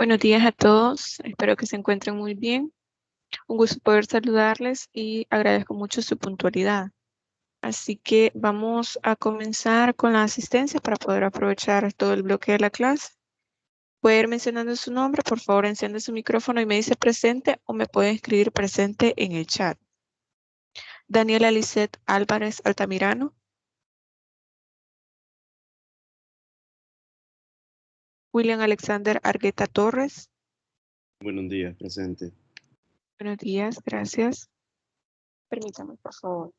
Buenos días a todos, espero que se encuentren muy bien. Un gusto poder saludarles y agradezco mucho su puntualidad. Así que vamos a comenzar con la asistencia para poder aprovechar todo el bloque de la clase. Puede ir mencionando su nombre, por favor enciende su micrófono y me dice presente o me puede escribir presente en el chat. Daniela Lisette Álvarez Altamirano. William Alexander Argueta Torres. Buenos días, presente. Buenos días, gracias. Permítame, por favor.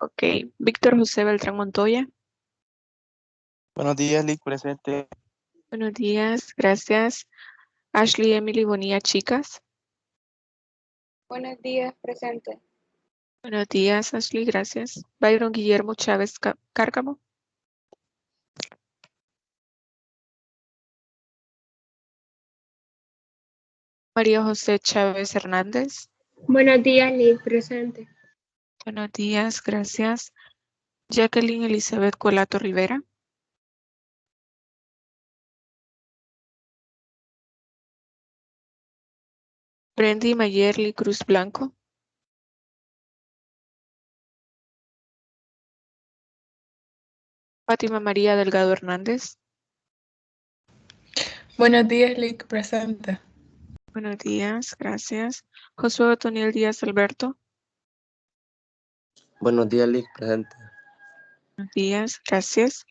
Ok, Víctor José Beltrán Montoya. Buenos días, Lick, presente. Buenos días, gracias. Ashley Emily Bonilla Chicas. Buenos días, presente. Buenos días, Ashley, gracias. Byron Guillermo Chávez Cárcamo. María José Chávez Hernández. Buenos días, Lick, presente. Buenos días, gracias. Jacqueline Elizabeth Colato Rivera. Brendy Mayerly Cruz Blanco. Fátima María Delgado Hernández. Buenos días, Lick, presente. Buenos días, gracias. Josué Otoniel Díaz Alberto. Buenos días, Lick, presente. Buenos días, gracias.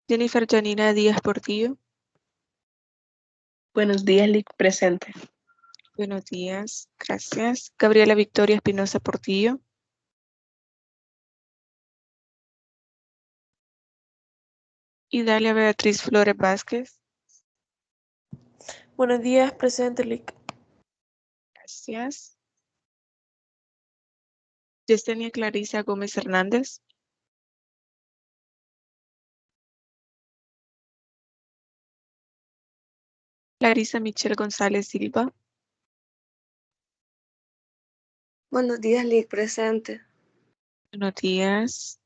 Jennifer Janina Díaz Portillo. Buenos días, Lick, presente. Buenos días, gracias. Gabriela Victoria Espinosa Portillo. Y Dalia Beatriz Flores Vázquez. Buenos días, presente, Lick. Gracias. Yesenia Clarisa Gómez Hernández. Clarisa Michelle González Silva. Buenos días, Lick, presente. Buenos días.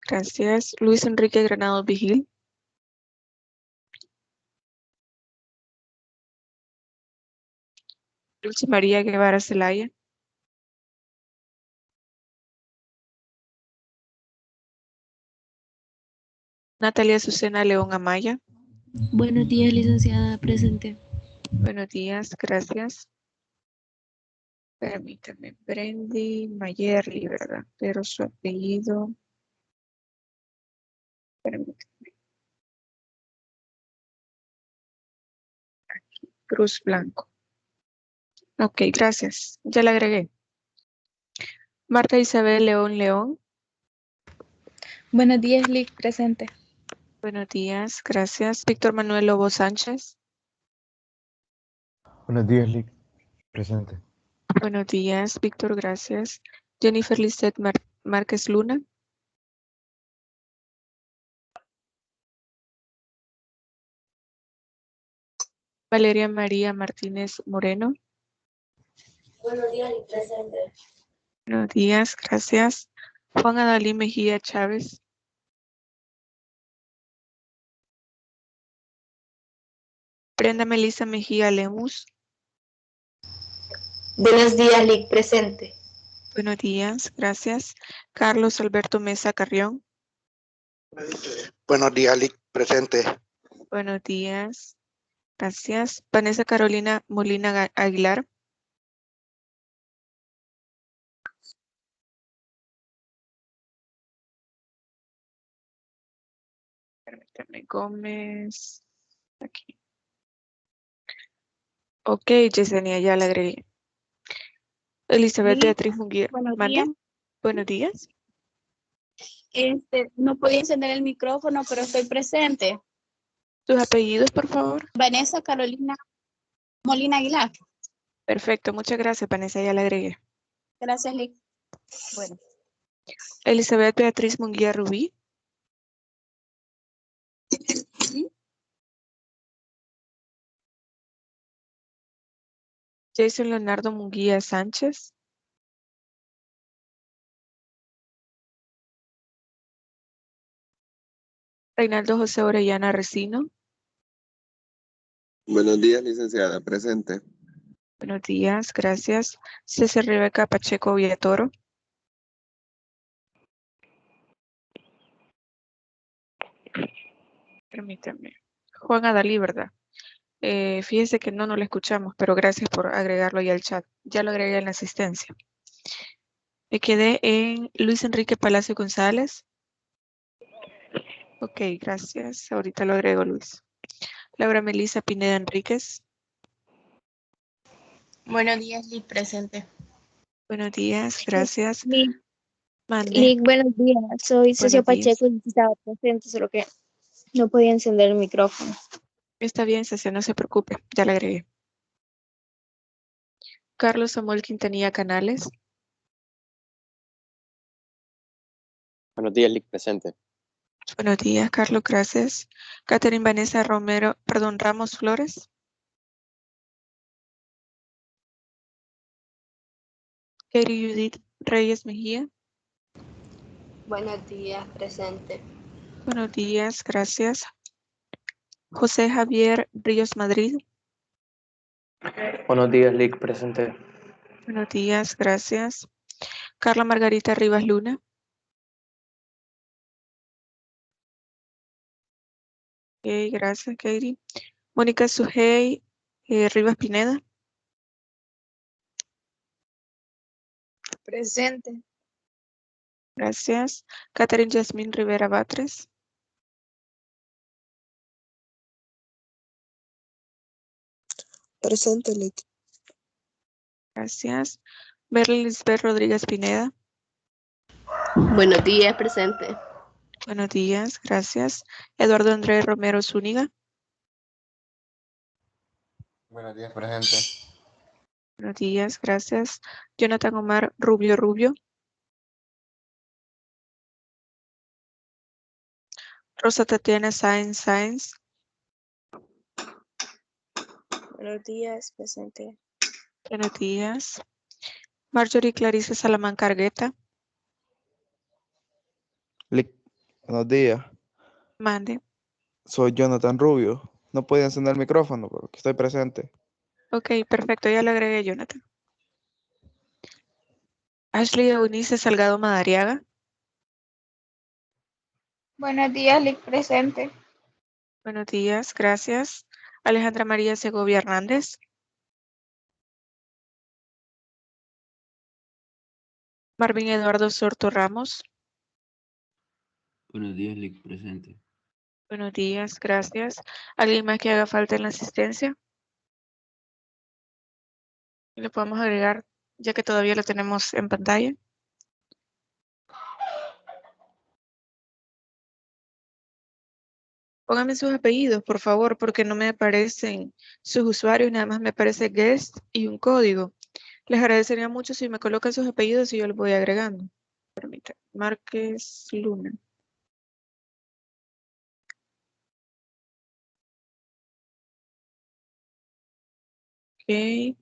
Gracias. Luis Enrique Granado Vigil. Dulce María Guevara Zelaya. Natalia Azucena León Amaya. Buenos días, licenciada, presente. Buenos días, gracias. Permítame, Brendy Mayerly, ¿verdad? Pero su apellido. Permítame. Aquí, Cruz Blanco. Ok, gracias. Ya la agregué. Marta Isabel León León. Buenos días, Lick, presente. Buenos días, gracias. Víctor Manuel Lobo Sánchez. Buenos días, Lick, presente. Buenos días, Víctor, gracias. Jennifer Lisette Márquez Luna. Valeria María Martínez Moreno. Buenos días, Lic, presente. Buenos días, gracias. Juan Adalí Mejía Chávez. Brenda Melissa Mejía Lemus. Buenos días, Lic, presente. Buenos días, gracias. Carlos Alberto Mesa Carrión. Buenos días, Lic, presente. Buenos días, gracias. Vanessa Carolina Molina Aguilar. Permítame, Gómez. Aquí. Ok, Yesenia, ya la agregué. Elizabeth Lic, Beatriz Munguía. buenos ¿Mande? días. Buenos días. No podía encender el micrófono, pero estoy presente. ¿Sus apellidos, por favor? Vanessa Carolina Molina Aguilar. Perfecto, muchas gracias, Vanessa, ya la agregué. Gracias, Lic. Bueno. Elizabeth Beatriz Munguía Rubí. Jason Leonardo Munguía Sánchez. Reinaldo José Orellana Resino. Buenos días, licenciada. Presente. Buenos días, gracias. César Rebeca Pacheco Villatoro. Permítame. Juan Adalí, ¿verdad? Fíjese que no lo escuchamos, pero gracias por agregarlo ya al chat. Ya lo agregué en la asistencia. Me quedé en Luis Enrique Palacio González. Ok, gracias. Ahorita lo agrego, Luis. Laura Melissa Pineda Enríquez. Buenos días, Lic, presente. Buenos días, gracias. Lic, Mande. buenos días. Soy Socia Buenos días. Pacheco y estaba presente, solo que no podía encender el micrófono. Está bien, Ceci, no se preocupe. Ya le agregué. Carlos Samuel Quintanilla Canales. Buenos días, Lic, presente. Buenos días, Carlos, gracias. Catherine Vanessa Ramos Flores. Katie Judith Reyes Mejía. Buenos días, presente. Buenos días, gracias. José Javier Ríos Madrid. Buenos días, Lic, presente. Buenos días, gracias. Carla Margarita Rivas Luna. Ok, gracias, Katie. Mónica Sujei Rivas Pineda. Presente. Gracias. Catherine Yasmín Rivera Batres. Presente, Lic. Gracias. Berly Lisbeth Rodríguez Pineda. Buenos días, presente. Buenos días, gracias. Eduardo Andrés Romero Zúñiga. Buenos días, presente. Buenos días, gracias. Jonathan Omar Rubio. Rosa Tatiana Sáenz. Buenos días, presente. Buenos días. Marjorie Clarice Salamanca Argueta. Lic, buenos días. Mande. Soy Jonathan Rubio. No podía encender el micrófono porque estoy presente. Ok, perfecto, ya le agregué, Jonathan. Ashley Eunice Salgado Madariaga. Buenos días, Lic, presente. Buenos días, gracias. Alejandra María Segovia Hernández. Marvin Eduardo Sorto Ramos. Buenos días, Lic, presente. Buenos días, gracias. ¿Alguien más que haga falta en la asistencia? Le podemos agregar, ya que todavía lo tenemos en pantalla. Pónganme sus apellidos, por favor, porque no me aparecen sus usuarios, nada más me aparece guest y un código. Les agradecería mucho si me colocan sus apellidos y yo los voy agregando. Permítanme. Márquez Luna. Ok.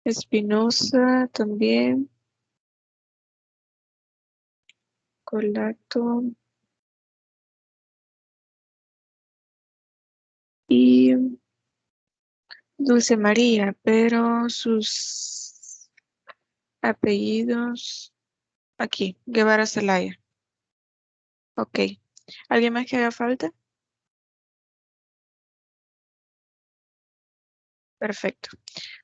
Espinosa también. Colato. Y Dulce María, pero sus apellidos aquí, Guevara Zelaya. Ok. ¿Alguien más que haga falta? Perfecto.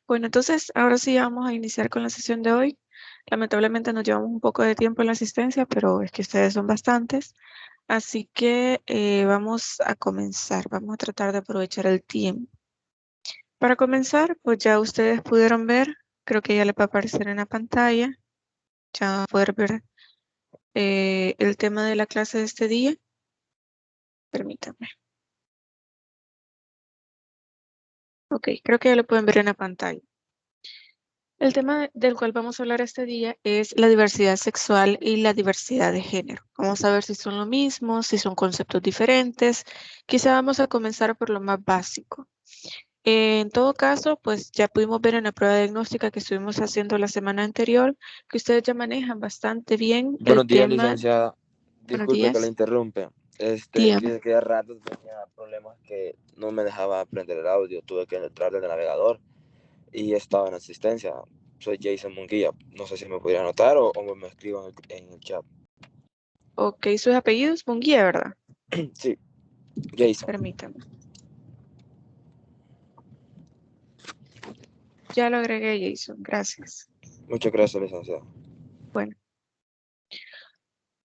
Bueno, entonces ahora sí vamos a iniciar con la sesión de hoy. Lamentablemente nos llevamos un poco de tiempo en la asistencia, pero es que ustedes son bastantes. Así que vamos a comenzar. Vamos a tratar de aprovechar el tiempo. Para comenzar, pues ya ustedes pudieron ver, creo que ya les va a aparecer en la pantalla. Ya van a poder ver el tema de la clase de este día. Permítanme. Ok, creo que ya lo pueden ver en la pantalla. El tema del cual vamos a hablar este día es la diversidad sexual y la diversidad de género. Vamos a ver si son lo mismo, si son conceptos diferentes. Quizá vamos a comenzar por lo más básico. En todo caso, pues ya pudimos ver en la prueba diagnóstica que estuvimos haciendo la semana anterior que ustedes ya manejan bastante bien el Buenos días, tema. licenciada. Buenos Disculpe que la días. interrumpe. Dígame. Dice que a rato tenía problemas que no me dejaba prender el audio. Tuve que entrar desde el navegador y estaba en asistencia. Soy Jason Munguía. No sé si me pudiera anotar o me escriban en el chat. Ok, sus apellidos, Munguía, ¿verdad? Sí, Jason. Permítame. Ya lo agregué, Jason. Gracias. Muchas gracias, licenciada. Bueno.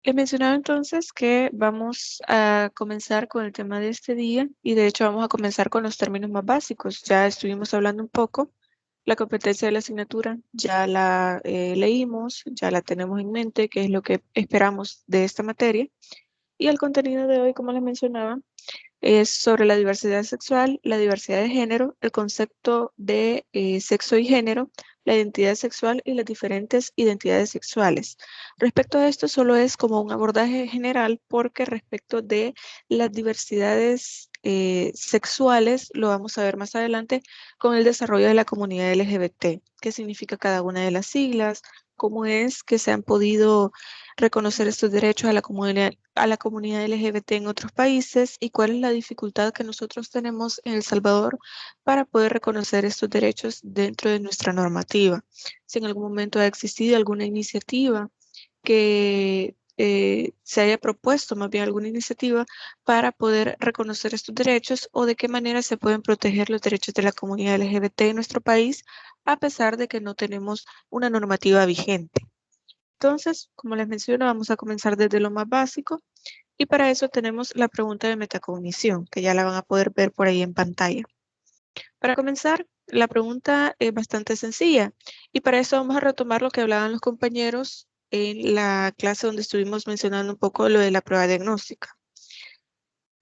He mencionado entonces que vamos a comenzar con el tema de este día y de hecho vamos a comenzar con los términos más básicos. Ya estuvimos hablando un poco. La competencia de la asignatura ya la leímos, ya la tenemos en mente, qué es lo que esperamos de esta materia. Y el contenido de hoy, como les mencionaba, es sobre la diversidad sexual, la diversidad de género, el concepto de sexo y género, la identidad sexual y las diferentes identidades sexuales. Respecto a esto, solo es como un abordaje general porque respecto de las diversidades sexuales, lo vamos a ver más adelante con el desarrollo de la comunidad LGBT, qué significa cada una de las siglas, cómo es que se han podido reconocer estos derechos a la comunidad LGBT en otros países y cuál es la dificultad que nosotros tenemos en El Salvador para poder reconocer estos derechos dentro de nuestra normativa. Si en algún momento ha existido alguna iniciativa que se haya propuesto, más bien alguna iniciativa para poder reconocer estos derechos o de qué manera se pueden proteger los derechos de la comunidad LGBT en nuestro país, a pesar de que no tenemos una normativa vigente. Entonces, como les menciono, vamos a comenzar desde lo más básico y para eso tenemos la pregunta de metacognición, que ya la van a poder ver por ahí en pantalla. Para comenzar, la pregunta es bastante sencilla y para eso vamos a retomar lo que hablaban los compañeros en la clase donde estuvimos mencionando un poco lo de la prueba diagnóstica.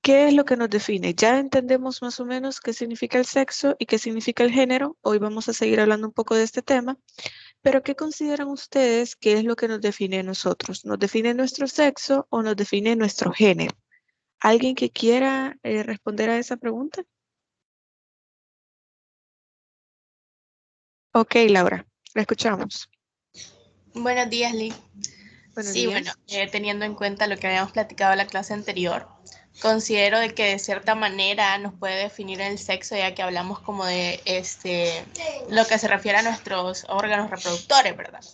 ¿Qué es lo que nos define? Ya entendemos más o menos qué significa el sexo y qué significa el género. Hoy vamos a seguir hablando un poco de este tema. Pero ¿qué consideran ustedes que es lo que nos define a nosotros? ¿Nos define nuestro sexo o nos define nuestro género? ¿Alguien que quiera responder a esa pregunta? Ok, Laura, la escuchamos. Buenos días, Liz. Buenos Sí, días. bueno, teniendo en cuenta lo que habíamos platicado en la clase anterior, considero de que de cierta manera nos puede definir el sexo, ya que hablamos como de lo que se refiere a nuestros órganos reproductores, ¿verdad?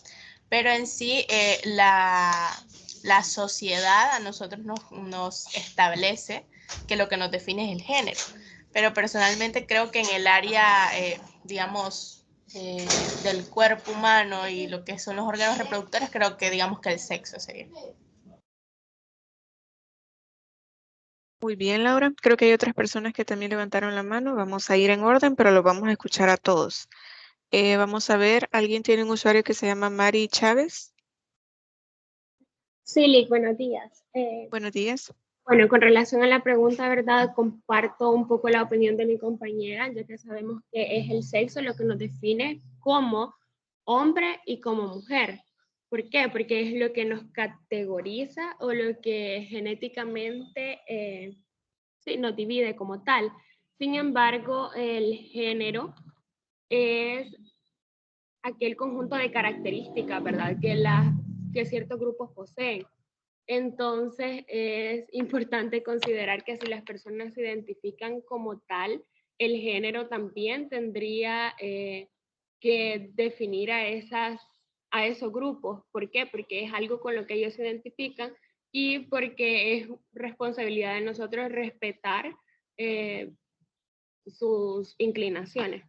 Pero en sí, la sociedad a nosotros nos establece que lo que nos define es el género. Pero personalmente creo que en el área, digamos, del cuerpo humano y lo que son los órganos reproductores, creo que digamos que el sexo sería. Muy bien, Laura. Creo que hay otras personas que también levantaron la mano. Vamos a ir en orden, pero lo vamos a escuchar a todos. Vamos a ver, ¿alguien tiene un usuario que se llama Mari Chávez? Sí, Lick, buenos días. Buenos días. Bueno, con relación a la pregunta, ¿verdad? Comparto un poco la opinión de mi compañera, ya que sabemos que es el sexo lo que nos define como hombre y como mujer. ¿Por qué? Porque es lo que nos categoriza o lo que genéticamente sí, nos divide como tal. Sin embargo, el género es aquel conjunto de características, ¿verdad? Que ciertos grupos poseen. Entonces, es importante considerar que si las personas se identifican como tal, el género también tendría que definir a esos grupos. ¿Por qué? Porque es algo con lo que ellos se identifican y porque es responsabilidad de nosotros respetar sus inclinaciones.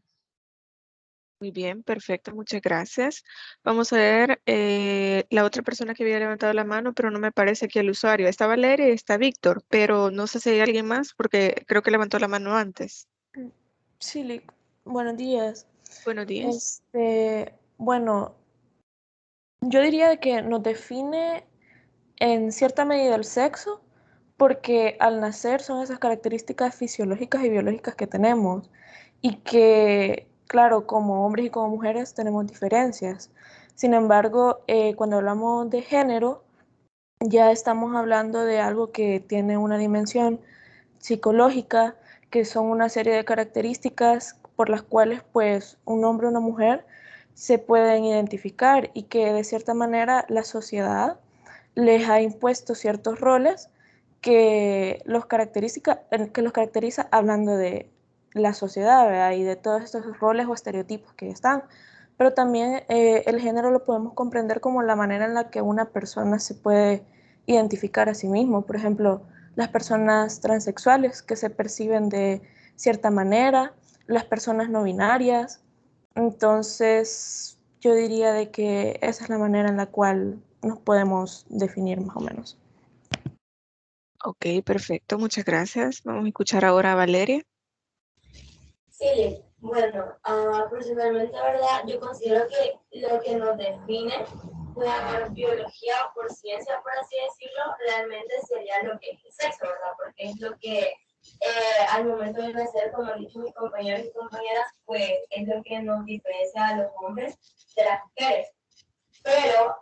Muy bien, perfecto, muchas gracias. Vamos a ver la otra persona que había levantado la mano, pero no me parece aquí el usuario. Está Valeria y está Víctor, pero no sé si hay alguien más porque creo que levantó la mano antes. Sí, Lick. Buenos días. Buenos días. Bueno, yo diría que nos define en cierta medida el sexo, porque al nacer son esas características fisiológicas y biológicas que tenemos, y que, claro, como hombres y como mujeres tenemos diferencias. Sin embargo, cuando hablamos de género, ya estamos hablando de algo que tiene una dimensión psicológica, que son una serie de características por las cuales pues un hombre o una mujer se pueden identificar y que de cierta manera la sociedad les ha impuesto ciertos roles que los caracteriza hablando de la sociedad, ¿verdad? Y de todos estos roles o estereotipos que están. Pero también el género lo podemos comprender como la manera en la que una persona se puede identificar a sí mismo. Por ejemplo, las personas transexuales que se perciben de cierta manera, las personas no binarias. Entonces, yo diría de que esa es la manera en la cual nos podemos definir más o menos. Ok, perfecto, muchas gracias. Vamos a escuchar ahora a Valeria. Sí, bueno, personalmente, ¿verdad? Yo considero que lo que nos define por biología o por ciencia, por así decirlo, realmente sería lo que es el sexo, ¿verdad? Porque es lo que al momento de nacer, como han dicho mis compañeros y compañeras, pues es lo que nos diferencia a los hombres de las mujeres. Pero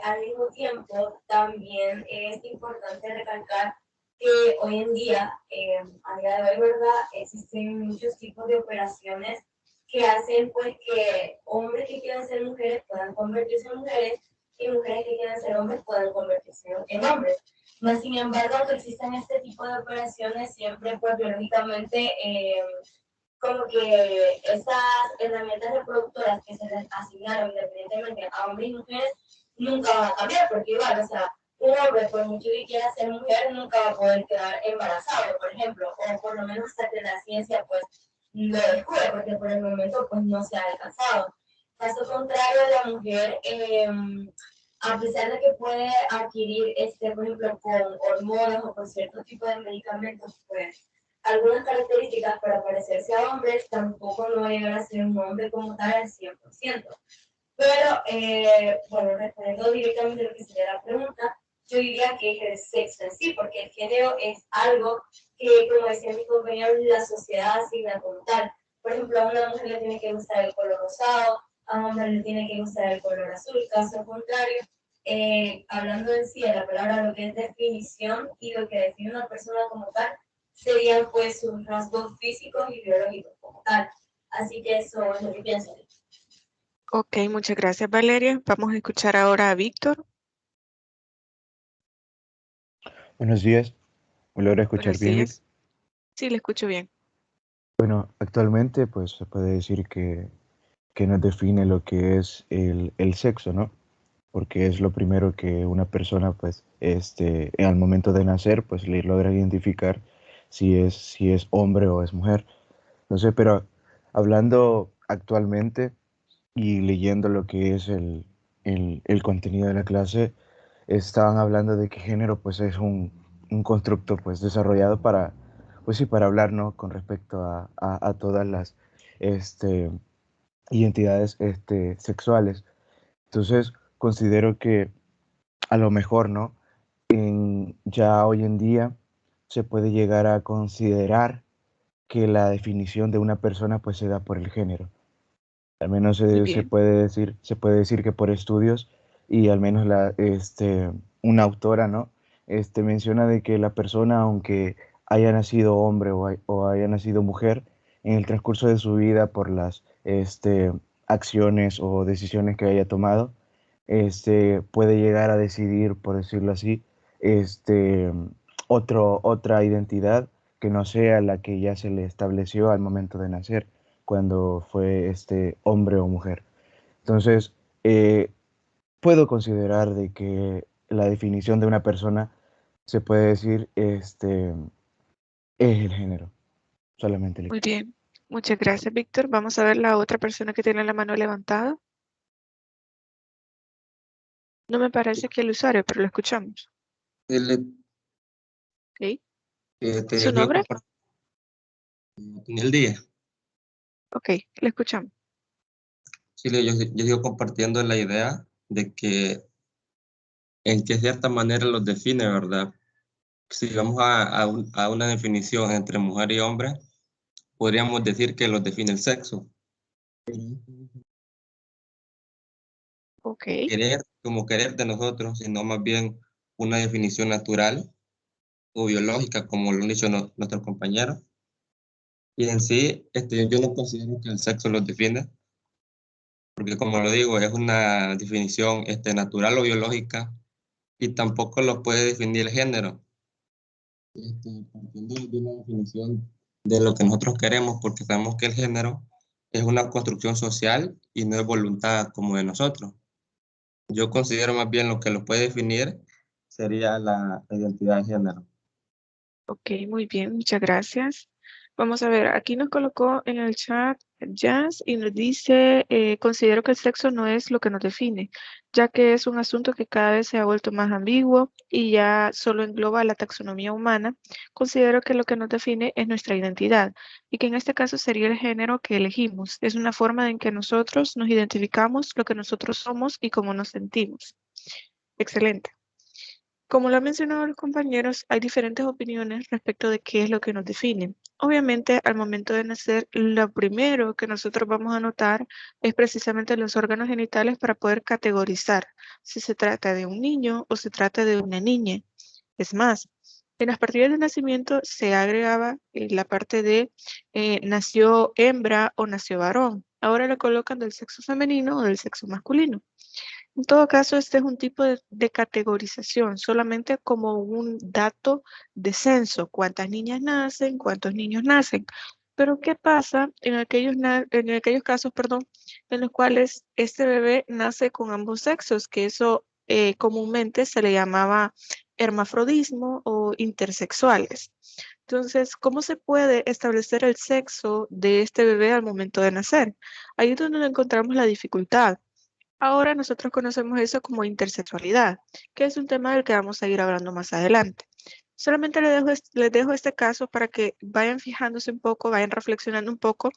al mismo tiempo también es importante recalcar que hoy en día, a día de hoy, ¿verdad? Existen muchos tipos de operaciones que hacen pues que hombres que quieran ser mujeres puedan convertirse en mujeres y mujeres que quieran ser hombres puedan convertirse en hombres. Mas, sin embargo, aunque existan este tipo de operaciones, siempre pues biológicamente como que esas herramientas reproductoras que se les asignaron independientemente a hombres y mujeres nunca van a cambiar, porque igual, o sea, un hombre, por mucho que quiera ser mujer, nunca va a poder quedar embarazado, por ejemplo, o por lo menos hasta que la ciencia, pues, lo descubre, porque por el momento, pues, no se ha alcanzado. Caso contrario, la mujer, a pesar de que puede adquirir, por ejemplo, con hormonas o con cierto tipo de medicamentos, pues, algunas características para parecerse a hombres, tampoco no va a llegar a ser un hombre como tal al 100%. Pero, bueno, respondiendo directamente a lo que sería la pregunta, yo diría que es el sexo en sí, porque el género es algo que, como decía mi compañero, la sociedad asigna como tal. Por ejemplo, a una mujer le tiene que gustar el color rosado, a un hombre le tiene que gustar el color azul, caso contrario. Hablando en sí de la palabra, lo que es definición y lo que define una persona como tal, serían pues sus rasgos físicos y biológicos como tal. Así que eso es lo que pienso. Ok, muchas gracias, Valeria. Vamos a escuchar ahora a Víctor. Buenos días. ¿Me logra escuchar Buenos bien, Lick? días. Sí, le escucho bien. Bueno, actualmente pues se puede decir que nos define lo que es el sexo, ¿no? Porque es lo primero que una persona pues al momento de nacer pues le logra identificar si es hombre o es mujer. No sé, pero hablando actualmente y leyendo lo que es el contenido de la clase, estaban hablando de que género pues es un constructo pues desarrollado para, pues sí, para hablar, ¿no? Con respecto a todas las identidades sexuales. Entonces, considero que a lo mejor, ¿no? Ya hoy en día se puede llegar a considerar que la definición de una persona pues se da por el género. Al menos Muy se bien. puede decir que por estudios y al menos una autora, ¿no? Menciona de que la persona, aunque haya nacido hombre o haya nacido mujer, en el transcurso de su vida por las acciones o decisiones que haya tomado, puede llegar a decidir, por decirlo así, otra identidad que no sea la que ya se le estableció al momento de nacer, cuando fue hombre o mujer. Entonces, puedo considerar de que la definición de una persona se puede decir es el género, solamente el Muy bien. Muchas gracias, Víctor. Vamos a ver la otra persona que tiene la mano levantada. No me parece que el usuario, pero lo escuchamos. ¿Ok? ¿Su nombre? En el día. Ok, lo escuchamos. Sí, yo sigo compartiendo la idea de que en que cierta manera los define, ¿verdad? Si vamos a una definición entre mujer y hombre, podríamos decir que los define el sexo. Ok. Como querer de nosotros, sino más bien una definición natural o biológica, como lo han dicho nuestros compañeros. Y en sí, yo no considero que el sexo los define, porque como lo digo, es una definición natural o biológica, y tampoco lo puede definir el género. Partiendo de una definición de lo que nosotros queremos, porque sabemos que el género es una construcción social y no es voluntad como de nosotros. Yo considero más bien lo que lo puede definir sería la identidad de género. Ok, muy bien, muchas gracias. Vamos a ver, aquí nos colocó en el chat Jazz y nos dice, considero que el sexo no es lo que nos define, ya que es un asunto que cada vez se ha vuelto más ambiguo y ya solo engloba la taxonomía humana. Considero que lo que nos define es nuestra identidad y que en este caso sería el género que elegimos. Es una forma en que nosotros nos identificamos, lo que nosotros somos y cómo nos sentimos. Excelente. Como lo han mencionado los compañeros, hay diferentes opiniones respecto de qué es lo que nos define. Obviamente, al momento de nacer, lo primero que nosotros vamos a notar es precisamente los órganos genitales para poder categorizar si se trata de un niño o se trata de una niña. Es más, en las partidas de nacimiento se agregaba la parte de nació hembra o nació varón. Ahora le colocan del sexo femenino o del sexo masculino. En todo caso, este es un tipo de categorización, solamente como un dato de censo, cuántas niñas nacen, cuántos niños nacen. Pero ¿qué pasa en aquellos casos, perdón, en los cuales este bebé nace con ambos sexos? Que eso comúnmente se le llamaba hermafrodismo o intersexuales. Entonces, ¿cómo se puede establecer el sexo de este bebé al momento de nacer? Ahí es donde encontramos la dificultad. Ahora nosotros conocemos eso como intersexualidad, que es un tema del que vamos a ir hablando más adelante. Solamente les dejo este caso para que vayan fijándose un poco, vayan reflexionando un poco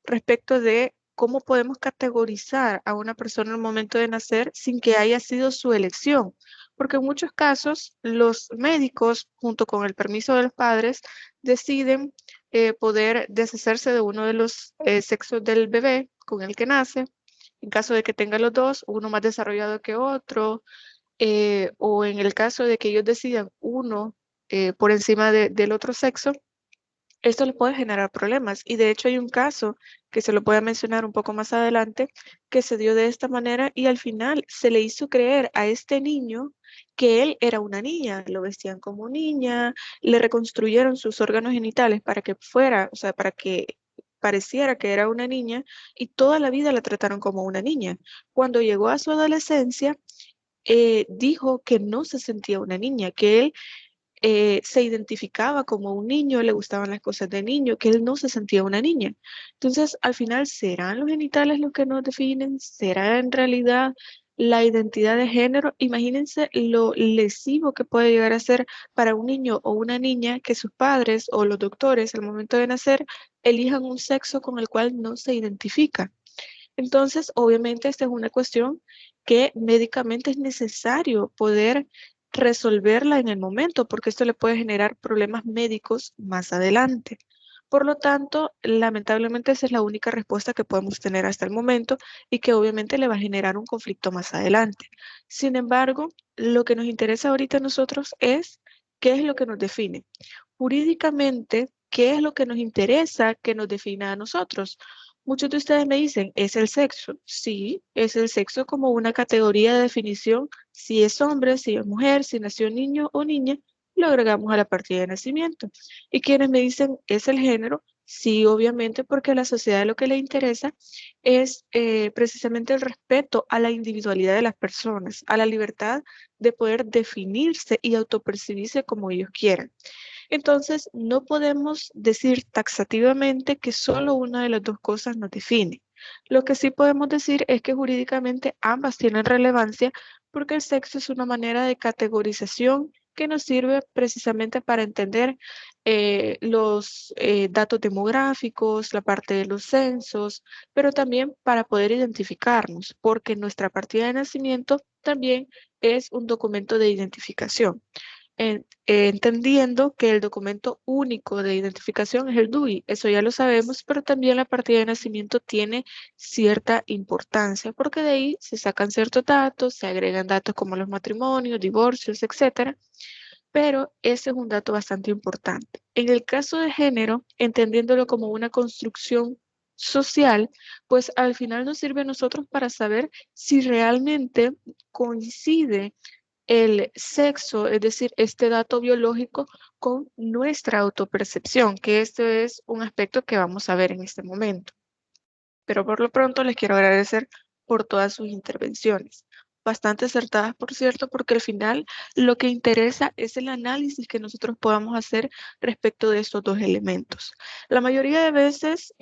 respecto de cómo podemos categorizar a una persona al momento de nacer sin que haya sido su elección. Porque en muchos casos los médicos, junto con el permiso de los padres, deciden poder deshacerse de uno de los sexos del bebé con el que nace en caso de que tenga los dos, uno más desarrollado que otro, o en el caso de que ellos decidan uno por encima del otro sexo, esto le puede generar problemas. Y de hecho hay un caso que se lo voy a mencionar un poco más adelante, que se dio de esta manera y al final se le hizo creer a este niño que él era una niña, lo vestían como niña, le reconstruyeron sus órganos genitales para que fuera, o sea, para que pareciera que era una niña y toda la vida la trataron como una niña. Cuando llegó a su adolescencia, dijo que no se sentía una niña, que él se identificaba como un niño, le gustaban las cosas de niño, que él no se sentía una niña. Entonces, al final, ¿serán los genitales los que nos definen? ¿Será en realidad la identidad de género? Imagínense lo lesivo que puede llegar a ser para un niño o una niña que sus padres o los doctores al momento de nacer elijan un sexo con el cual no se identifica. Entonces, obviamente, esta es una cuestión que médicamente es necesario poder resolverla en el momento, porque esto le puede generar problemas médicos más adelante. Por lo tanto, lamentablemente esa es la única respuesta que podemos tener hasta el momento y que obviamente le va a generar un conflicto más adelante. Sin embargo, lo que nos interesa ahorita a nosotros es qué es lo que nos define. Jurídicamente, ¿qué es lo que nos interesa que nos defina a nosotros? Muchos de ustedes me dicen, ¿es el sexo? Sí, es el sexo como una categoría de definición, si es hombre, si es mujer, si nació niño o niña, lo agregamos a la partida de nacimiento. Y quienes me dicen, ¿es el género? Sí, obviamente, porque a la sociedad lo que le interesa es precisamente el respeto a la individualidad de las personas, a la libertad de poder definirse y autopercibirse como ellos quieran. Entonces, no podemos decir taxativamente que solo una de las dos cosas nos define. Lo que sí podemos decir es que jurídicamente ambas tienen relevancia porque el sexo es una manera de categorización que nos sirve precisamente para entender los datos demográficos, la parte de los censos, pero también para poder identificarnos, porque nuestra partida de nacimiento también es un documento de identificación. Entendiendo que el documento único de identificación es el DUI, eso ya lo sabemos, pero también la partida de nacimiento tiene cierta importancia, porque de ahí se sacan ciertos datos, se agregan datos como los matrimonios, divorcios, etcétera, pero ese es un dato bastante importante. En el caso de género, entendiéndolo como una construcción social, pues al final nos sirve a nosotros para saber si realmente coincide el sexo, es decir, este dato biológico con nuestra autopercepción, que este es un aspecto que vamos a ver en este momento. Pero por lo pronto les quiero agradecer por todas sus intervenciones. Bastante acertadas, por cierto, porque al final lo que interesa es el análisis que nosotros podamos hacer respecto de estos dos elementos. La mayoría de veces,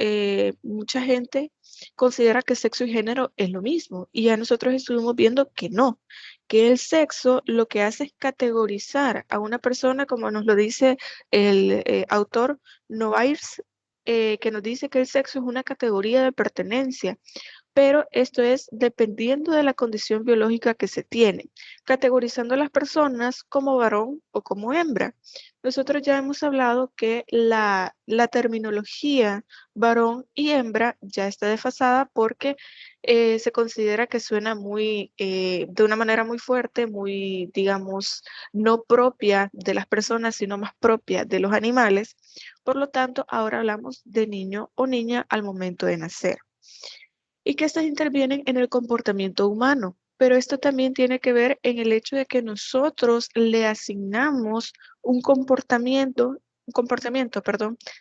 mucha gente considera que sexo y género es lo mismo, y ya nosotros estuvimos viendo que no, que el sexo lo que hace es categorizar a una persona, como nos lo dice el autor Novaers, que nos dice que el sexo es una categoría de pertenencia, pero esto es dependiendo de la condición biológica que se tiene, categorizando a las personas como varón o como hembra. Nosotros ya hemos hablado que la terminología varón y hembra ya está desfasada porque se considera que suena muy, de una manera muy fuerte, muy, digamos, no propia de las personas, sino más propia de los animales. Por lo tanto, ahora hablamos de niño o niña al momento de nacer. Y que estas intervienen en el comportamiento humano, pero esto también tiene que ver en el hecho de que nosotros le asignamos un comportamiento,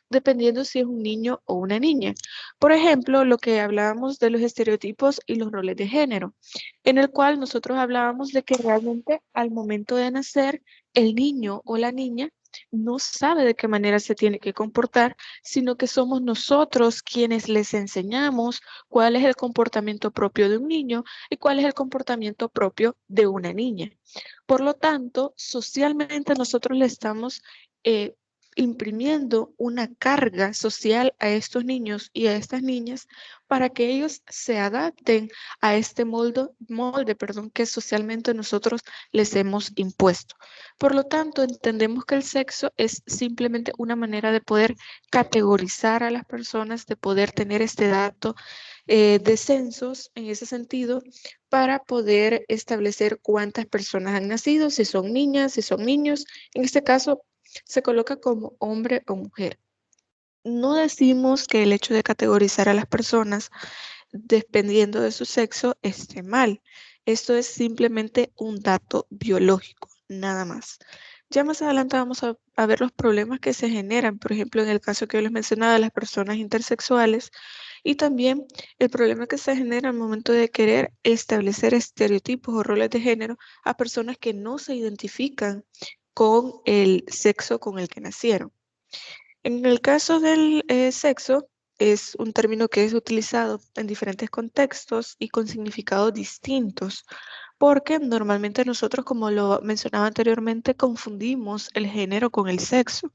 dependiendo si es un niño o una niña. Por ejemplo, lo que hablábamos de los estereotipos y los roles de género, en el cual nosotros hablábamos de que realmente al momento de nacer, el niño o la niña no sabe de qué manera se tiene que comportar, sino que somos nosotros quienes les enseñamos cuál es el comportamiento propio de un niño y cuál es el comportamiento propio de una niña. Por lo tanto, socialmente nosotros le estamos imprimiendo una carga social a estos niños y a estas niñas para que ellos se adapten a este molde, que socialmente nosotros les hemos impuesto. Por lo tanto, entendemos que el sexo es simplemente una manera de poder categorizar a las personas, de poder tener este dato de censos en ese sentido para poder establecer cuántas personas han nacido, si son niñas, si son niños. En este caso, se coloca como hombre o mujer. No decimos que el hecho de categorizar a las personas dependiendo de su sexo esté mal. Esto es simplemente un dato biológico, nada más. Ya más adelante vamos a ver los problemas que se generan, por ejemplo, en el caso que yo les mencionaba de las personas intersexuales, y también el problema que se genera al momento de querer establecer estereotipos o roles de género a personas que no se identifican con el sexo con el que nacieron. En el caso del sexo, es un término que es utilizado en diferentes contextos y con significados distintos, porque normalmente nosotros, como lo mencionaba anteriormente, confundimos el género con el sexo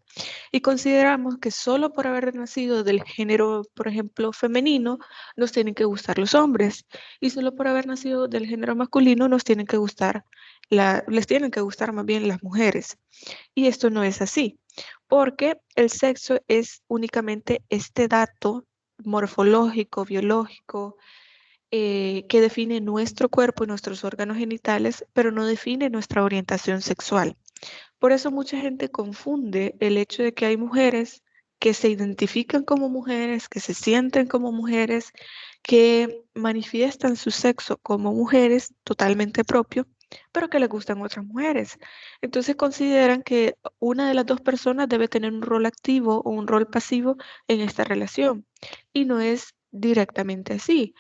y consideramos que solo por haber nacido del género, por ejemplo, femenino, nos tienen que gustar los hombres, y solo por haber nacido del género masculino nos tienen que gustar, les tienen que gustar más bien las mujeres. Y esto no es así, porque el sexo es únicamente este dato morfológico, biológico, que define nuestro cuerpo y nuestros órganos genitales, pero no define nuestra orientación sexual. Por eso mucha gente confunde el hecho de que hay mujeres que se identifican como mujeres, que se sienten como mujeres, que manifiestan su sexo como mujeres totalmente propio, pero que les gustan otras mujeres. Entonces consideran que una de las dos personas debe tener un rol activo o un rol pasivo en esta relación. Y no es directamente así.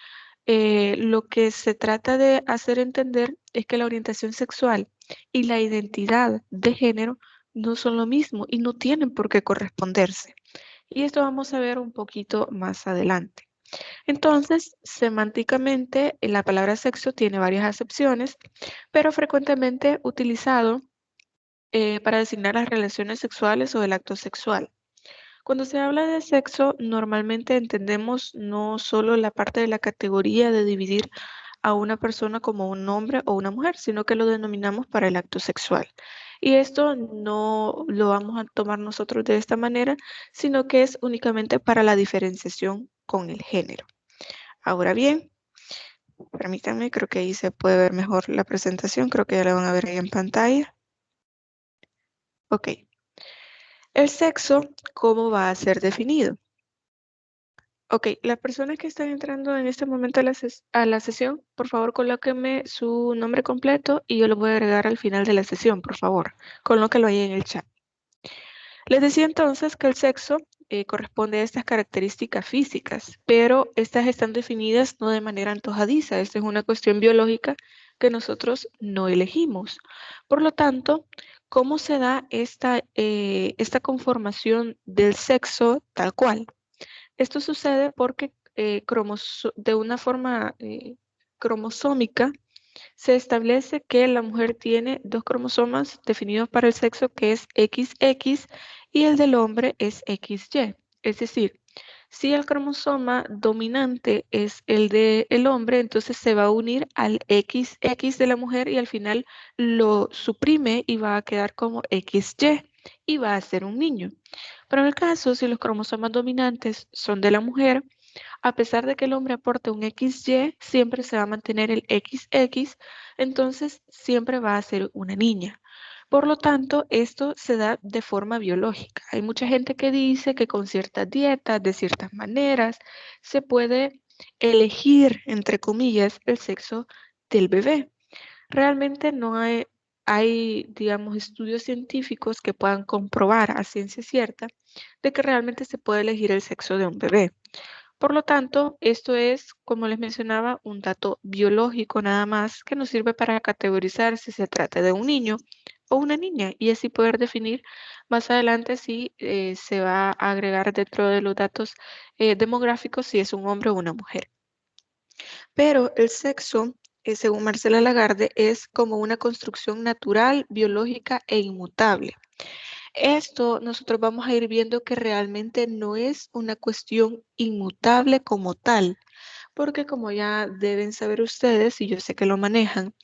Lo que se trata de hacer entender es que la orientación sexual y la identidad de género no son lo mismo y no tienen por qué corresponderse. Y esto vamos a ver un poquito más adelante. Entonces, semánticamente, la palabra sexo tiene varias acepciones, pero frecuentemente utilizado para designar las relaciones sexuales o el acto sexual. Cuando se habla de sexo, normalmente entendemos no solo la parte de la categoría de dividir a una persona como un hombre o una mujer, sino que lo denominamos para el acto sexual. Y esto no lo vamos a tomar nosotros de esta manera, sino que es únicamente para la diferenciación con el género. Ahora bien, permítanme, creo que ahí se puede ver mejor la presentación, creo que ya la van a ver ahí en pantalla. Ok. El sexo, ¿cómo va a ser definido? Ok, las personas que están entrando en este momento a la sesión, por favor colóquenme su nombre completo y yo lo voy a agregar al final de la sesión, por favor. Colóquenlo ahí en el chat. Les decía entonces que el sexo corresponde a estas características físicas, pero estas están definidas no de manera antojadiza. Esta es una cuestión biológica que nosotros no elegimos. Por lo tanto, ¿cómo se da esta conformación del sexo tal cual? Esto sucede porque de una forma cromosómica se establece que la mujer tiene dos cromosomas definidos para el sexo, que es XX, y el del hombre es XY. Es decir, si el cromosoma dominante es el del hombre, entonces se va a unir al XX de la mujer y al final lo suprime y va a quedar como XY y va a ser un niño. Pero en el caso, si los cromosomas dominantes son de la mujer, a pesar de que el hombre aporte un XY, siempre se va a mantener el XX, entonces siempre va a ser una niña. Por lo tanto, esto se da de forma biológica. Hay mucha gente que dice que con ciertas dietas, de ciertas maneras, se puede elegir, entre comillas, el sexo del bebé. Realmente no hay, digamos, estudios científicos que puedan comprobar a ciencia cierta de que realmente se puede elegir el sexo de un bebé. Por lo tanto, esto es, como les mencionaba, un dato biológico nada más que nos sirve para categorizar si se trata de un niño o una niña y así poder definir más adelante si se va a agregar dentro de los datos demográficos si es un hombre o una mujer. Pero el sexo, según Marcela Lagarde, es como una construcción natural, biológica e inmutable. Esto nosotros vamos a ir viendo que realmente no es una cuestión inmutable como tal, porque como ya deben saber ustedes, y yo sé que lo manejan,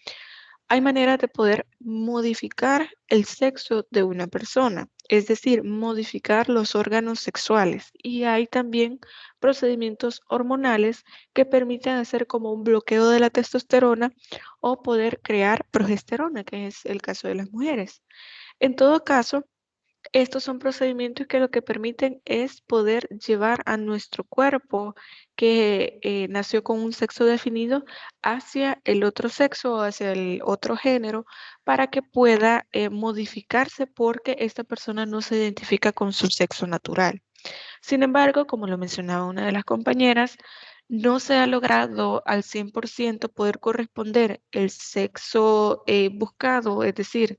hay maneras de poder modificar el sexo de una persona, es decir, modificar los órganos sexuales. Y hay también procedimientos hormonales que permiten hacer como un bloqueo de la testosterona o poder crear progesterona, que es el caso de las mujeres. En todo caso, estos son procedimientos que lo que permiten es poder llevar a nuestro cuerpo que nació con un sexo definido hacia el otro sexo o hacia el otro género para que pueda modificarse porque esta persona no se identifica con su sexo natural. Sin embargo, como lo mencionaba una de las compañeras, no se ha logrado al 100% poder corresponder el sexo buscado, es decir,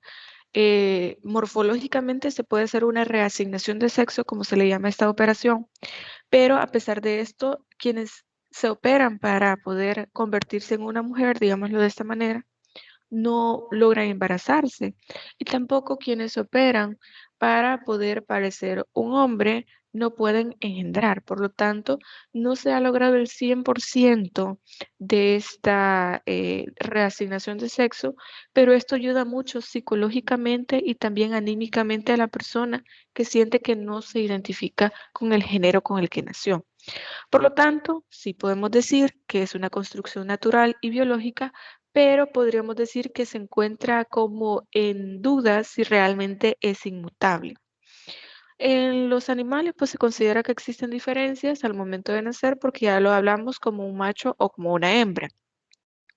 morfológicamente se puede hacer una reasignación de sexo, como se le llama a esta operación, pero a pesar de esto, quienes se operan para poder convertirse en una mujer, digámoslo de esta manera, no logran embarazarse. Y tampoco quienes operan para poder parecer un hombre no pueden engendrar. Por lo tanto, no se ha logrado el 100% de esta reasignación de sexo, pero esto ayuda mucho psicológicamente y también anímicamente a la persona que siente que no se identifica con el género con el que nació. Por lo tanto, sí podemos decir que es una construcción natural y biológica, pero podríamos decir que se encuentra como en duda si realmente es inmutable. En los animales, pues se considera que existen diferencias al momento de nacer porque ya lo hablamos como un macho o como una hembra.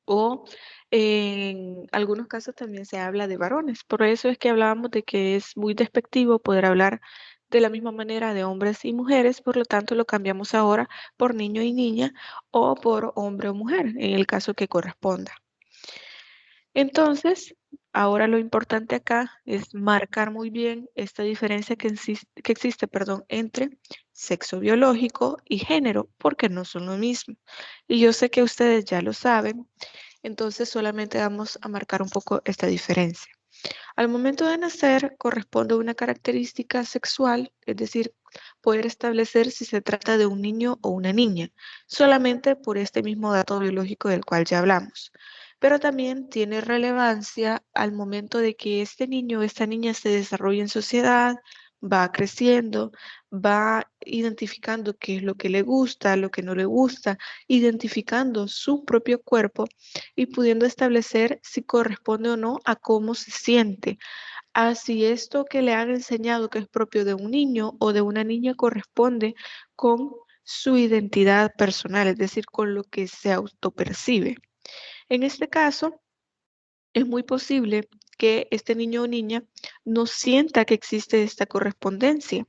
O en algunos casos también se habla de varones. Por eso es que hablábamos de que es muy despectivo poder hablar de la misma manera de hombres y mujeres, por lo tanto lo cambiamos ahora por niño y niña o por hombre o mujer, en el caso que corresponda. Entonces, ahora lo importante acá es marcar muy bien esta diferencia que existe, entre sexo biológico y género, porque no son lo mismo. Y yo sé que ustedes ya lo saben, entonces solamente vamos a marcar un poco esta diferencia. Al momento de nacer corresponde a una característica sexual, es decir, poder establecer si se trata de un niño o una niña, solamente por este mismo dato biológico del cual ya hablamos. Pero también tiene relevancia al momento de que este niño o esta niña se desarrolle en sociedad, va creciendo, va identificando qué es lo que le gusta, lo que no le gusta, identificando su propio cuerpo y pudiendo establecer si corresponde o no a cómo se siente, a si esto que le han enseñado que es propio de un niño o de una niña corresponde con su identidad personal, es decir, con lo que se autopercibe. En este caso, es muy posible que este niño o niña no sienta que existe esta correspondencia.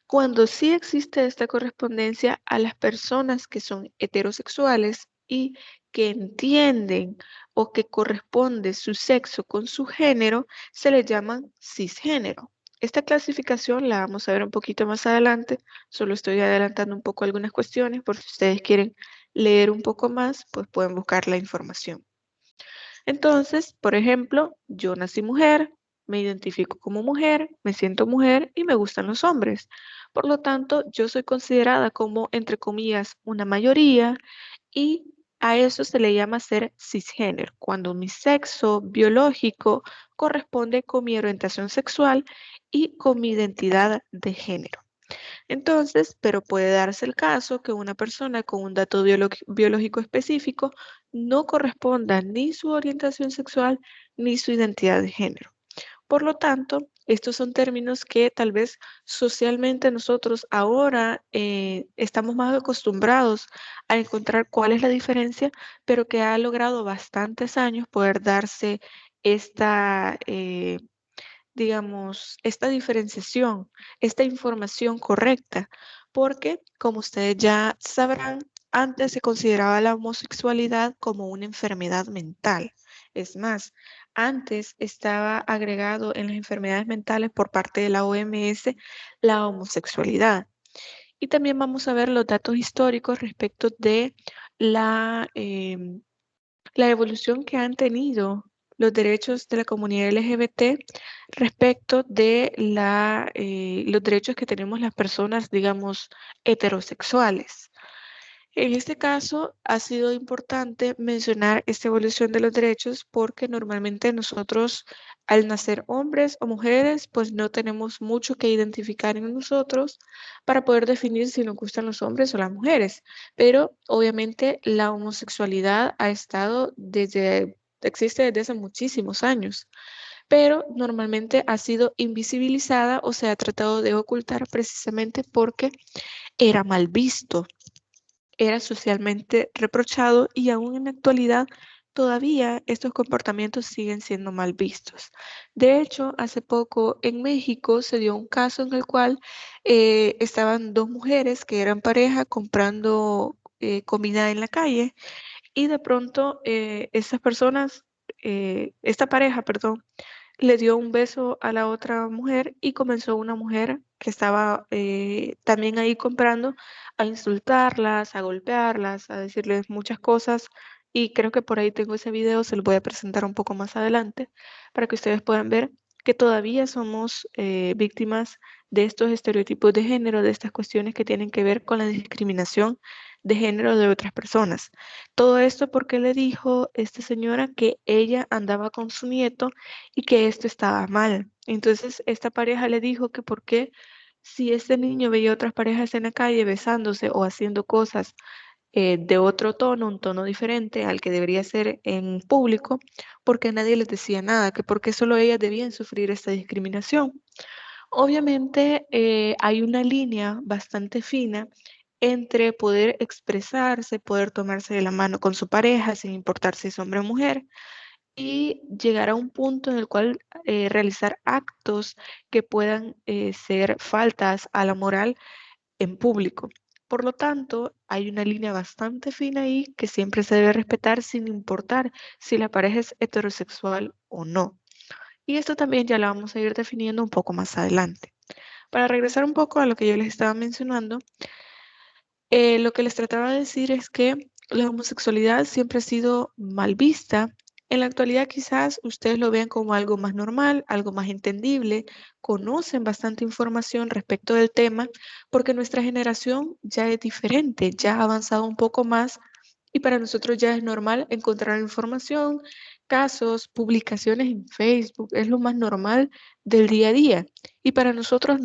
Cuando sí existe esta correspondencia, a las personas que son heterosexuales y que entienden o que corresponde su sexo con su género, se le llaman cisgénero. Esta clasificación la vamos a ver un poquito más adelante, solo estoy adelantando un poco algunas cuestiones, por si ustedes quieren leer un poco más, pues pueden buscar la información. Entonces, por ejemplo, yo nací mujer, me identifico como mujer, me siento mujer y me gustan los hombres. Por lo tanto, yo soy considerada como, entre comillas, una mayoría y a eso se le llama ser cisgénero, cuando mi sexo biológico corresponde con mi orientación sexual y con mi identidad de género. Entonces, pero puede darse el caso que una persona con un dato biológico específico no corresponda ni su orientación sexual ni su identidad de género. Por lo tanto, estos son términos que tal vez socialmente nosotros ahora estamos más acostumbrados a encontrar cuál es la diferencia, pero que ha logrado bastantes años poder darse esta digamos, esta diferenciación, esta información correcta, porque como ustedes ya sabrán, antes se consideraba la homosexualidad como una enfermedad mental. Es más, antes estaba agregado en las enfermedades mentales por parte de la OMS la homosexualidad. Y también vamos a ver los datos históricos respecto de la evolución que han tenido los derechos de la comunidad LGBT respecto de los derechos que tenemos las personas, digamos, heterosexuales. En este caso, ha sido importante mencionar esta evolución de los derechos porque normalmente nosotros, al nacer hombres o mujeres, pues no tenemos mucho que identificar en nosotros para poder definir si nos gustan los hombres o las mujeres. Pero obviamente la homosexualidad existe desde hace muchísimos años, pero normalmente ha sido invisibilizada o se ha tratado de ocultar precisamente porque era mal visto, era socialmente reprochado y aún en la actualidad todavía estos comportamientos siguen siendo mal vistos. De hecho, hace poco en México se dio un caso en el cual estaban dos mujeres que eran pareja comprando comida en la calle y de pronto esta pareja, perdón, le dio un beso a la otra mujer y comenzó una mujer que estaba también ahí comprando a insultarlas, a golpearlas, a decirles muchas cosas. Y creo que por ahí tengo ese video, se lo voy a presentar un poco más adelante para que ustedes puedan ver que todavía somos víctimas de estos estereotipos de género, de estas cuestiones que tienen que ver con la discriminación de género de otras personas. Todo esto porque le dijo esta señora que ella andaba con su nieto y que esto estaba mal. Entonces esta pareja le dijo que por qué si este niño veía otras parejas en la calle besándose o haciendo cosas de otro tono, un tono diferente al que debería ser en público, porque nadie les decía nada, que porque solo ellas debían sufrir esta discriminación. Obviamente hay una línea bastante fina entre poder expresarse, poder tomarse de la mano con su pareja, sin importar si es hombre o mujer, y llegar a un punto en el cual realizar actos que puedan ser faltas a la moral en público. Por lo tanto, hay una línea bastante fina ahí que siempre se debe respetar sin importar si la pareja es heterosexual o no. Y esto también ya lo vamos a ir definiendo un poco más adelante. Para regresar un poco a lo que yo les estaba mencionando, lo que les trataba de decir es que la homosexualidad siempre ha sido mal vista. En la actualidad quizás ustedes lo vean como algo más normal, algo más entendible, conocen bastante información respecto del tema, porque nuestra generación ya es diferente, ya ha avanzado un poco más y para nosotros ya es normal encontrar información, casos, publicaciones en Facebook, es lo más normal del día a día. Y para nosotros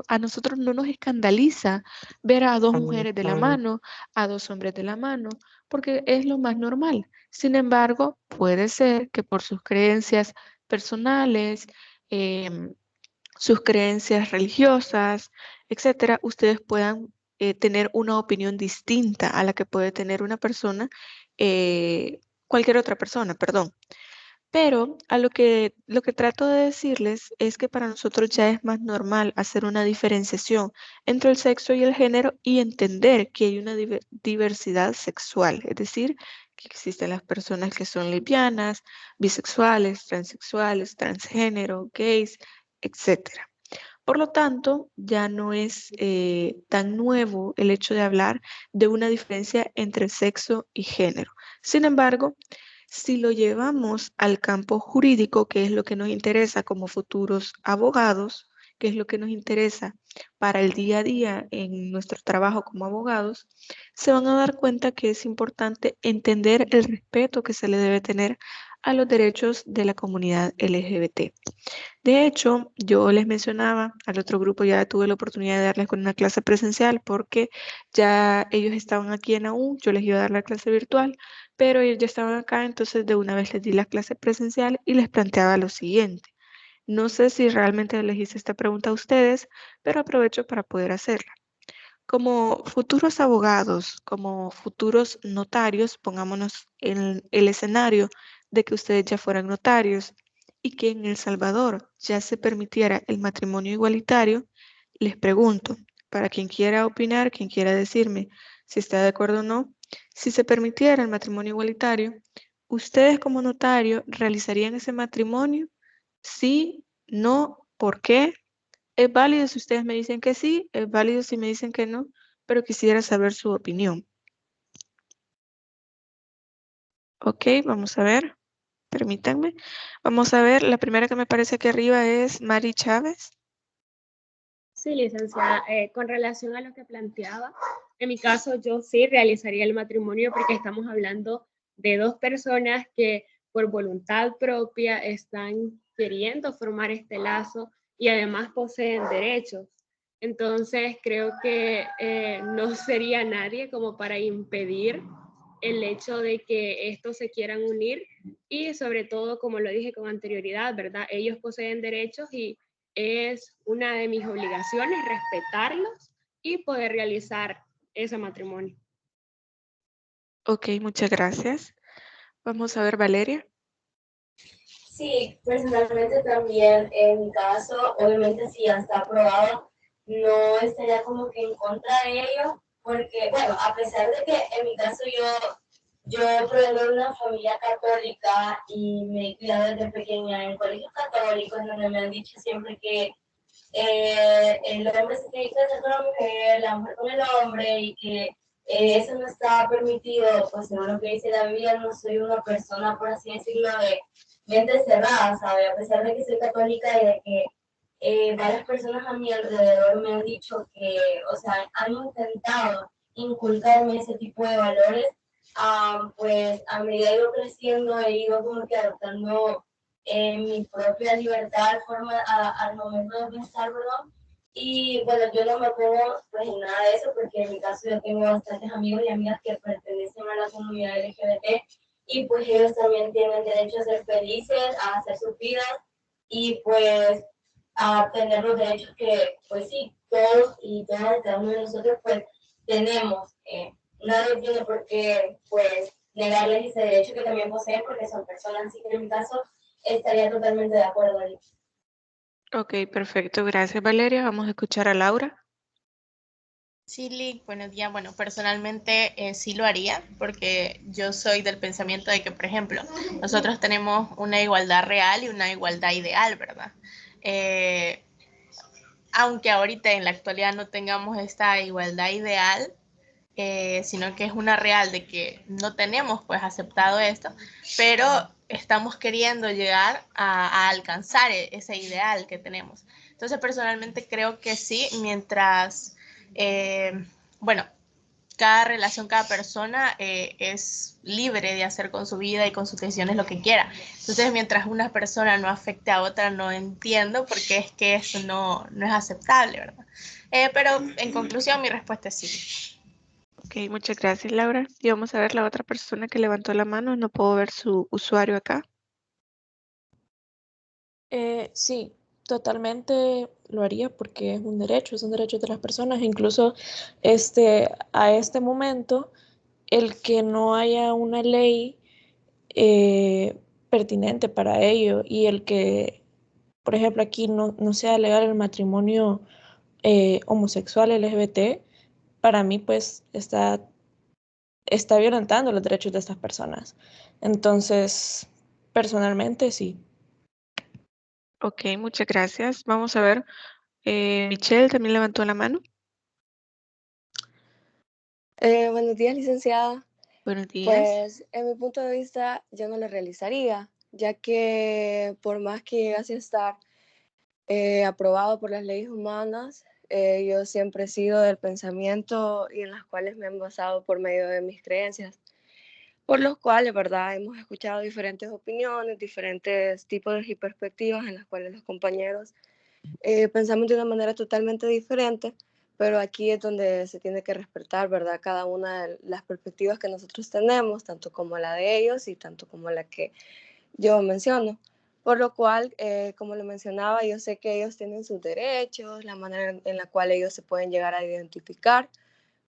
a nosotros no nos escandaliza ver a dos mujeres de la mano, a dos hombres de la mano, porque es lo más normal. Sin embargo, puede ser que por sus creencias personales, sus creencias religiosas, etcétera, ustedes puedan tener una opinión distinta a la que puede tener una persona, cualquier otra persona, perdón. Pero lo que trato de decirles es que para nosotros ya es más normal hacer una diferenciación entre el sexo y el género y entender que hay una diversidad sexual, es decir, que existen las personas que son lesbianas, bisexuales, transexuales, transgénero, gays, etcétera. Por lo tanto, ya no es tan nuevo el hecho de hablar de una diferencia entre sexo y género. Sin embargo, si lo llevamos al campo jurídico, que es lo que nos interesa como futuros abogados, que es lo que nos interesa para el día a día en nuestro trabajo como abogados, se van a dar cuenta que es importante entender el respeto que se le debe tener a los derechos de la comunidad LGBT. De hecho, yo les mencionaba al otro grupo, ya tuve la oportunidad de darles con una clase presencial porque ya ellos estaban aquí en AU, yo les iba a dar la clase virtual, pero ellos ya estaban acá, entonces de una vez les di la clase presencial y les planteaba lo siguiente. No sé si realmente les hice esta pregunta a ustedes, pero aprovecho para poder hacerla. Como futuros abogados, como futuros notarios, pongámonos en el escenario de que ustedes ya fueran notarios y que en El Salvador ya se permitiera el matrimonio igualitario, les pregunto, para quien quiera opinar, quien quiera decirme si está de acuerdo o no, si se permitiera el matrimonio igualitario, ¿ustedes como notario realizarían ese matrimonio? Sí, no, ¿por qué? Es válido si ustedes me dicen que sí, es válido si me dicen que no, pero quisiera saber su opinión. Ok, vamos a ver, permítanme. Vamos a ver, la primera que me parece aquí arriba es Mari Chávez. Sí, licenciada, con relación a lo que planteaba, en mi caso yo sí realizaría el matrimonio porque estamos hablando de dos personas que por voluntad propia están queriendo formar este lazo y además poseen derechos. Entonces creo que no sería nadie como para impedir el hecho de que estos se quieran unir y sobre todo, como lo dije con anterioridad, ¿verdad? Ellos poseen derechos y es una de mis obligaciones respetarlos y poder realizar ese matrimonio. Ok, muchas gracias. Vamos a ver, Valeria. Sí, personalmente también en mi caso, obviamente si ya está aprobado, no estaría como que en contra de ello, porque bueno, a pesar de que en mi caso yo provengo de una familia católica y me he criado desde pequeña en colegios católicos donde me han dicho siempre que el hombre se tiene que casar con la mujer, la mujer con el hombre y que eso no está permitido, pues según lo que dice la Biblia, no soy una persona, por así decirlo, de mente cerrada, ¿sabe? A pesar de que soy católica y de que varias personas a mi alrededor me han dicho que, o sea, han intentado inculcarme ese tipo de valores, pues a medida que he ido creciendo he ido como que adoptando mi propia libertad, forma al momento de pensar, ¿verdad? Y bueno, yo no me pongo pues en nada de eso porque en mi caso yo tengo bastantes amigos y amigas que pertenecen a la comunidad LGBT y pues ellos también tienen derecho a ser felices, a hacer sus vidas y pues a tener los derechos que, pues sí, todos y todas y cada uno de nosotros, pues, tenemos. Nadie tiene por qué, pues, negarles ese derecho que también poseen porque son personas, así que en mi caso estaría totalmente de acuerdo ahí. Ok, perfecto. Gracias, Valeria. Vamos a escuchar a Laura. Sí, Lick, buenos días. Bueno, personalmente sí lo haría porque yo soy del pensamiento de que, por ejemplo, nosotros tenemos una igualdad real y una igualdad ideal, ¿verdad? Aunque ahorita en la actualidad no tengamos esta igualdad ideal, sino que es una real de que no tenemos pues aceptado esto, pero estamos queriendo llegar a alcanzar ese ideal que tenemos. Entonces personalmente creo que sí, mientras, bueno, cada relación, cada persona es libre de hacer con su vida y con sus decisiones lo que quiera. Entonces, mientras una persona no afecte a otra, no entiendo por qué es que eso no es aceptable, ¿verdad? Pero en conclusión, mi respuesta es sí. Ok, muchas gracias, Laura. Y vamos a ver la otra persona que levantó la mano. No puedo ver su usuario acá. Sí, totalmente lo haría porque es un derecho de las personas. Incluso a este momento, el que no haya una ley pertinente para ello y el que, por ejemplo, aquí no sea legal el matrimonio homosexual LGBT, para mí pues está violentando los derechos de estas personas. Entonces, personalmente sí. Ok, muchas gracias. Vamos a ver. Michelle también levantó la mano. Buenos días, licenciada. Buenos días. Pues, en mi punto de vista, yo no lo realizaría, ya que por más que llegase a estar aprobado por las leyes humanas, yo siempre he sido del pensamiento y en las cuales me han basado por medio de mis creencias, por los cuales, ¿verdad? Hemos escuchado diferentes opiniones, diferentes tipos y perspectivas en las cuales los compañeros pensamos de una manera totalmente diferente, pero aquí es donde se tiene que respetar, ¿verdad? Cada una de las perspectivas que nosotros tenemos, tanto como la de ellos y tanto como la que yo menciono. Por lo cual, como lo mencionaba, yo sé que ellos tienen sus derechos, la manera en la cual ellos se pueden llegar a identificar,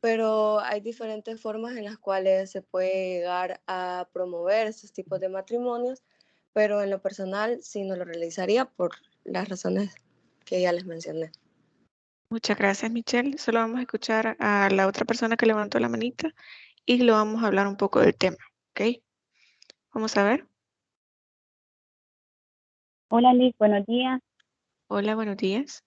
pero hay diferentes formas en las cuales se puede llegar a promover estos tipos de matrimonios, pero en lo personal sí no lo realizaría por las razones que ya les mencioné. Muchas gracias, Michelle. Solo vamos a escuchar a la otra persona que levantó la manita y lo vamos a hablar un poco del tema, ¿ok? Vamos a ver. Hola Liz, buenos días. Hola, buenos días.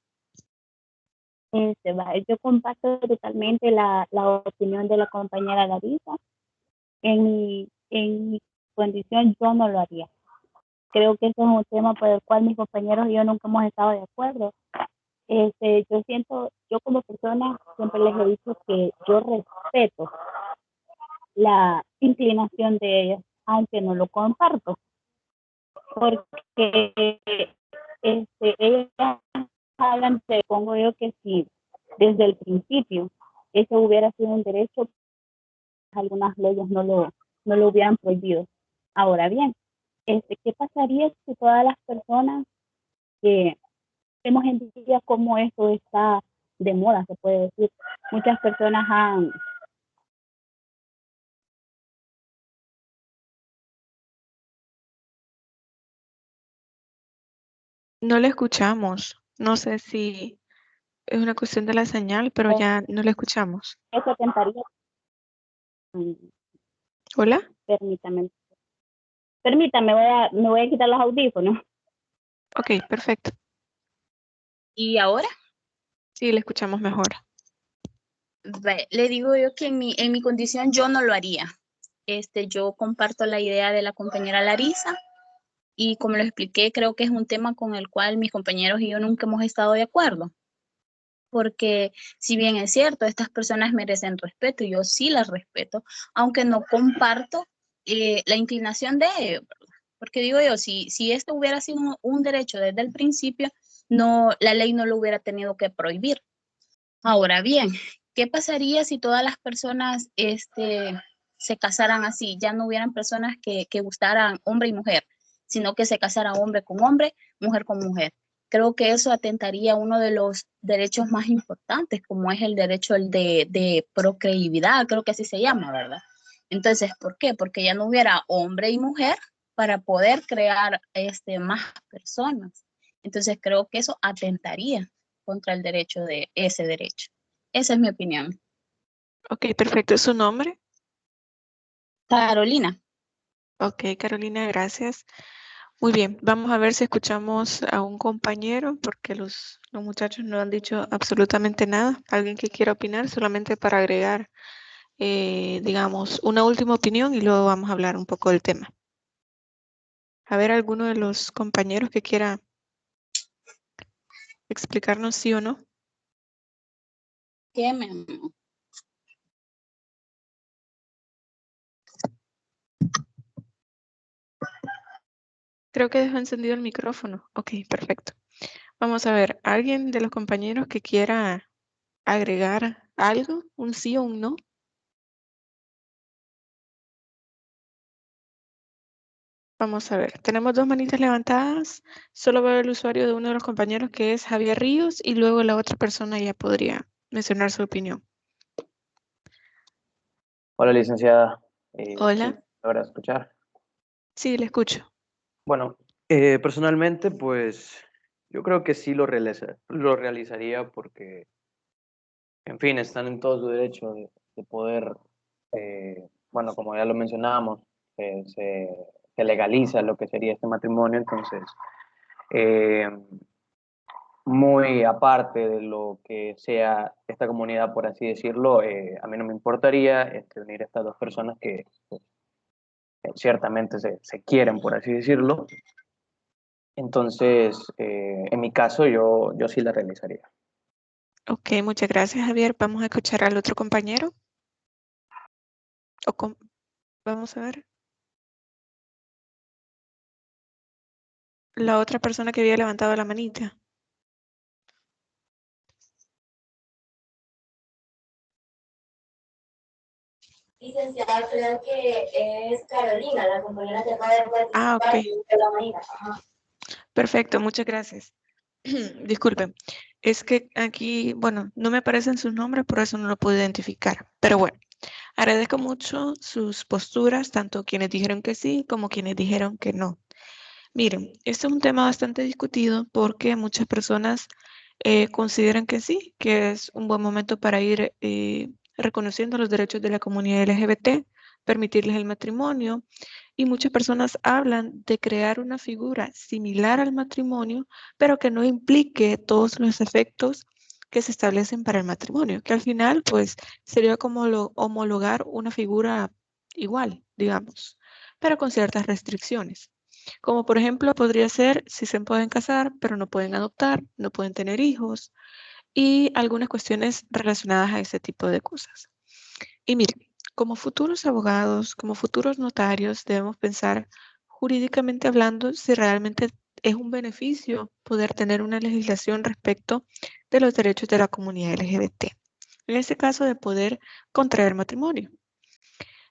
Yo comparto totalmente la opinión de la compañera Larisa. En mi condición yo no lo haría. Creo que ese es un tema por el cual mis compañeros y yo nunca hemos estado de acuerdo. Yo como persona siempre les he dicho que yo respeto la inclinación de ellos, aunque no lo comparto, porque ellos hablan, supongo yo que si desde el principio eso hubiera sido un derecho, algunas leyes no lo hubieran prohibido. Ahora bien, ¿qué pasaría si todas las personas que vemos en día cómo esto está de moda, se puede decir? Muchas personas han No le escuchamos. No sé si es una cuestión de la señal, pero ya no le escuchamos. eso tentaría. Hola. Permítame, me voy a quitar los audífonos. Ok, perfecto. ¿Y ahora? Sí, le escuchamos mejor. Le digo yo que en mi condición yo no lo haría. Yo comparto la idea de la compañera Larisa y como lo expliqué, creo que es un tema con el cual mis compañeros y yo nunca hemos estado de acuerdo. Porque si bien es cierto, estas personas merecen respeto y yo sí las respeto, aunque no comparto la inclinación de ellos, ¿verdad? Porque digo yo, si esto hubiera sido un derecho desde el principio, la ley no lo hubiera tenido que prohibir. Ahora bien, ¿qué pasaría si todas las personas se casaran así? Ya no hubieran personas que gustaran hombre y mujer, sino que se casaran hombre con hombre, mujer con mujer. creo que eso atentaría a uno de los derechos más importantes, como es el derecho de procreatividad, creo que así se llama, ¿verdad? Entonces, ¿por qué? Porque ya no hubiera hombre y mujer para poder crear más personas. Entonces, creo que eso atentaría contra el derecho de ese derecho. Esa es mi opinión. Ok, perfecto. ¿Su nombre? Carolina. Ok, Carolina, gracias. Muy bien, vamos a ver si escuchamos a un compañero, porque los muchachos no han dicho absolutamente nada. Alguien que quiera opinar, solamente para agregar, digamos, una última opinión y luego vamos a hablar un poco del tema. A ver, alguno de los compañeros que quiera explicarnos sí o no. ¿Qué Creo que dejó encendido el micrófono. Ok, perfecto. Vamos a ver, ¿alguien de los compañeros que quiera agregar algo? ¿Un sí o un no? Vamos a ver, tenemos dos manitas levantadas. Solo veo el usuario de uno de los compañeros que es Javier Ríos y luego la otra persona ya podría mencionar su opinión. Hola, licenciada. Sí, Hola, ¿logra escuchar? sí, le escucho. Bueno, personalmente, pues yo creo que sí lo realizaría porque, en fin, están en todo su derecho de poder, bueno, como ya lo mencionábamos, se legaliza lo que sería este matrimonio, entonces, eh, muy aparte de lo que sea esta comunidad, por así decirlo, a mí no me importaría unir a estas dos personas que pues, ciertamente se quieren, por así decirlo. Entonces, en mi caso, yo sí la realizaría. Ok, muchas gracias, Javier. Vamos a escuchar al otro compañero. Vamos a ver. La otra persona que había levantado la manita. Licenciada, creo que es Carolina, la compañera que acaba de Ah, participar ok. de la manita. Ajá. Perfecto, muchas gracias. Disculpen, es que aquí, bueno, no me aparecen sus nombres, por eso no lo puedo identificar. Pero bueno, agradezco mucho sus posturas, tanto quienes dijeron que sí como quienes dijeron que no. Miren, este es un tema bastante discutido porque muchas personas consideran que sí, que es un buen momento para ir reconociendo los derechos de la comunidad LGBT, permitirles el matrimonio, y muchas personas hablan de crear una figura similar al matrimonio, pero que no implique todos los efectos que se establecen para el matrimonio, que al final pues sería como homologar una figura igual, digamos, pero con ciertas restricciones. Como por ejemplo podría ser si se pueden casar, pero no pueden adoptar, no pueden tener hijos y algunas cuestiones relacionadas a ese tipo de cosas. Y miren, como futuros abogados, como futuros notarios, debemos pensar jurídicamente hablando si realmente es un beneficio poder tener una legislación respecto de los derechos de la comunidad LGBT. En este caso, de poder contraer matrimonio.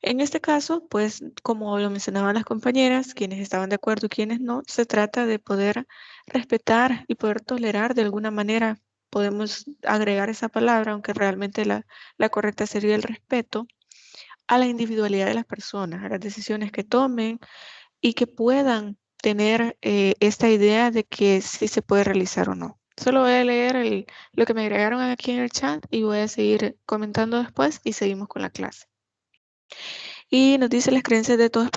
En este caso, pues, como lo mencionaban las compañeras, quienes estaban de acuerdo y quienes no, se trata de poder respetar y poder tolerar de alguna manera. Podemos agregar esa palabra, aunque realmente la correcta sería el respeto a la individualidad de las personas, a las decisiones que tomen y que puedan tener esta idea de que sí se puede realizar o no. Solo voy a leer lo que me agregaron aquí en el chat y voy a seguir comentando después y seguimos con la clase. Y nos dice las creencias de todas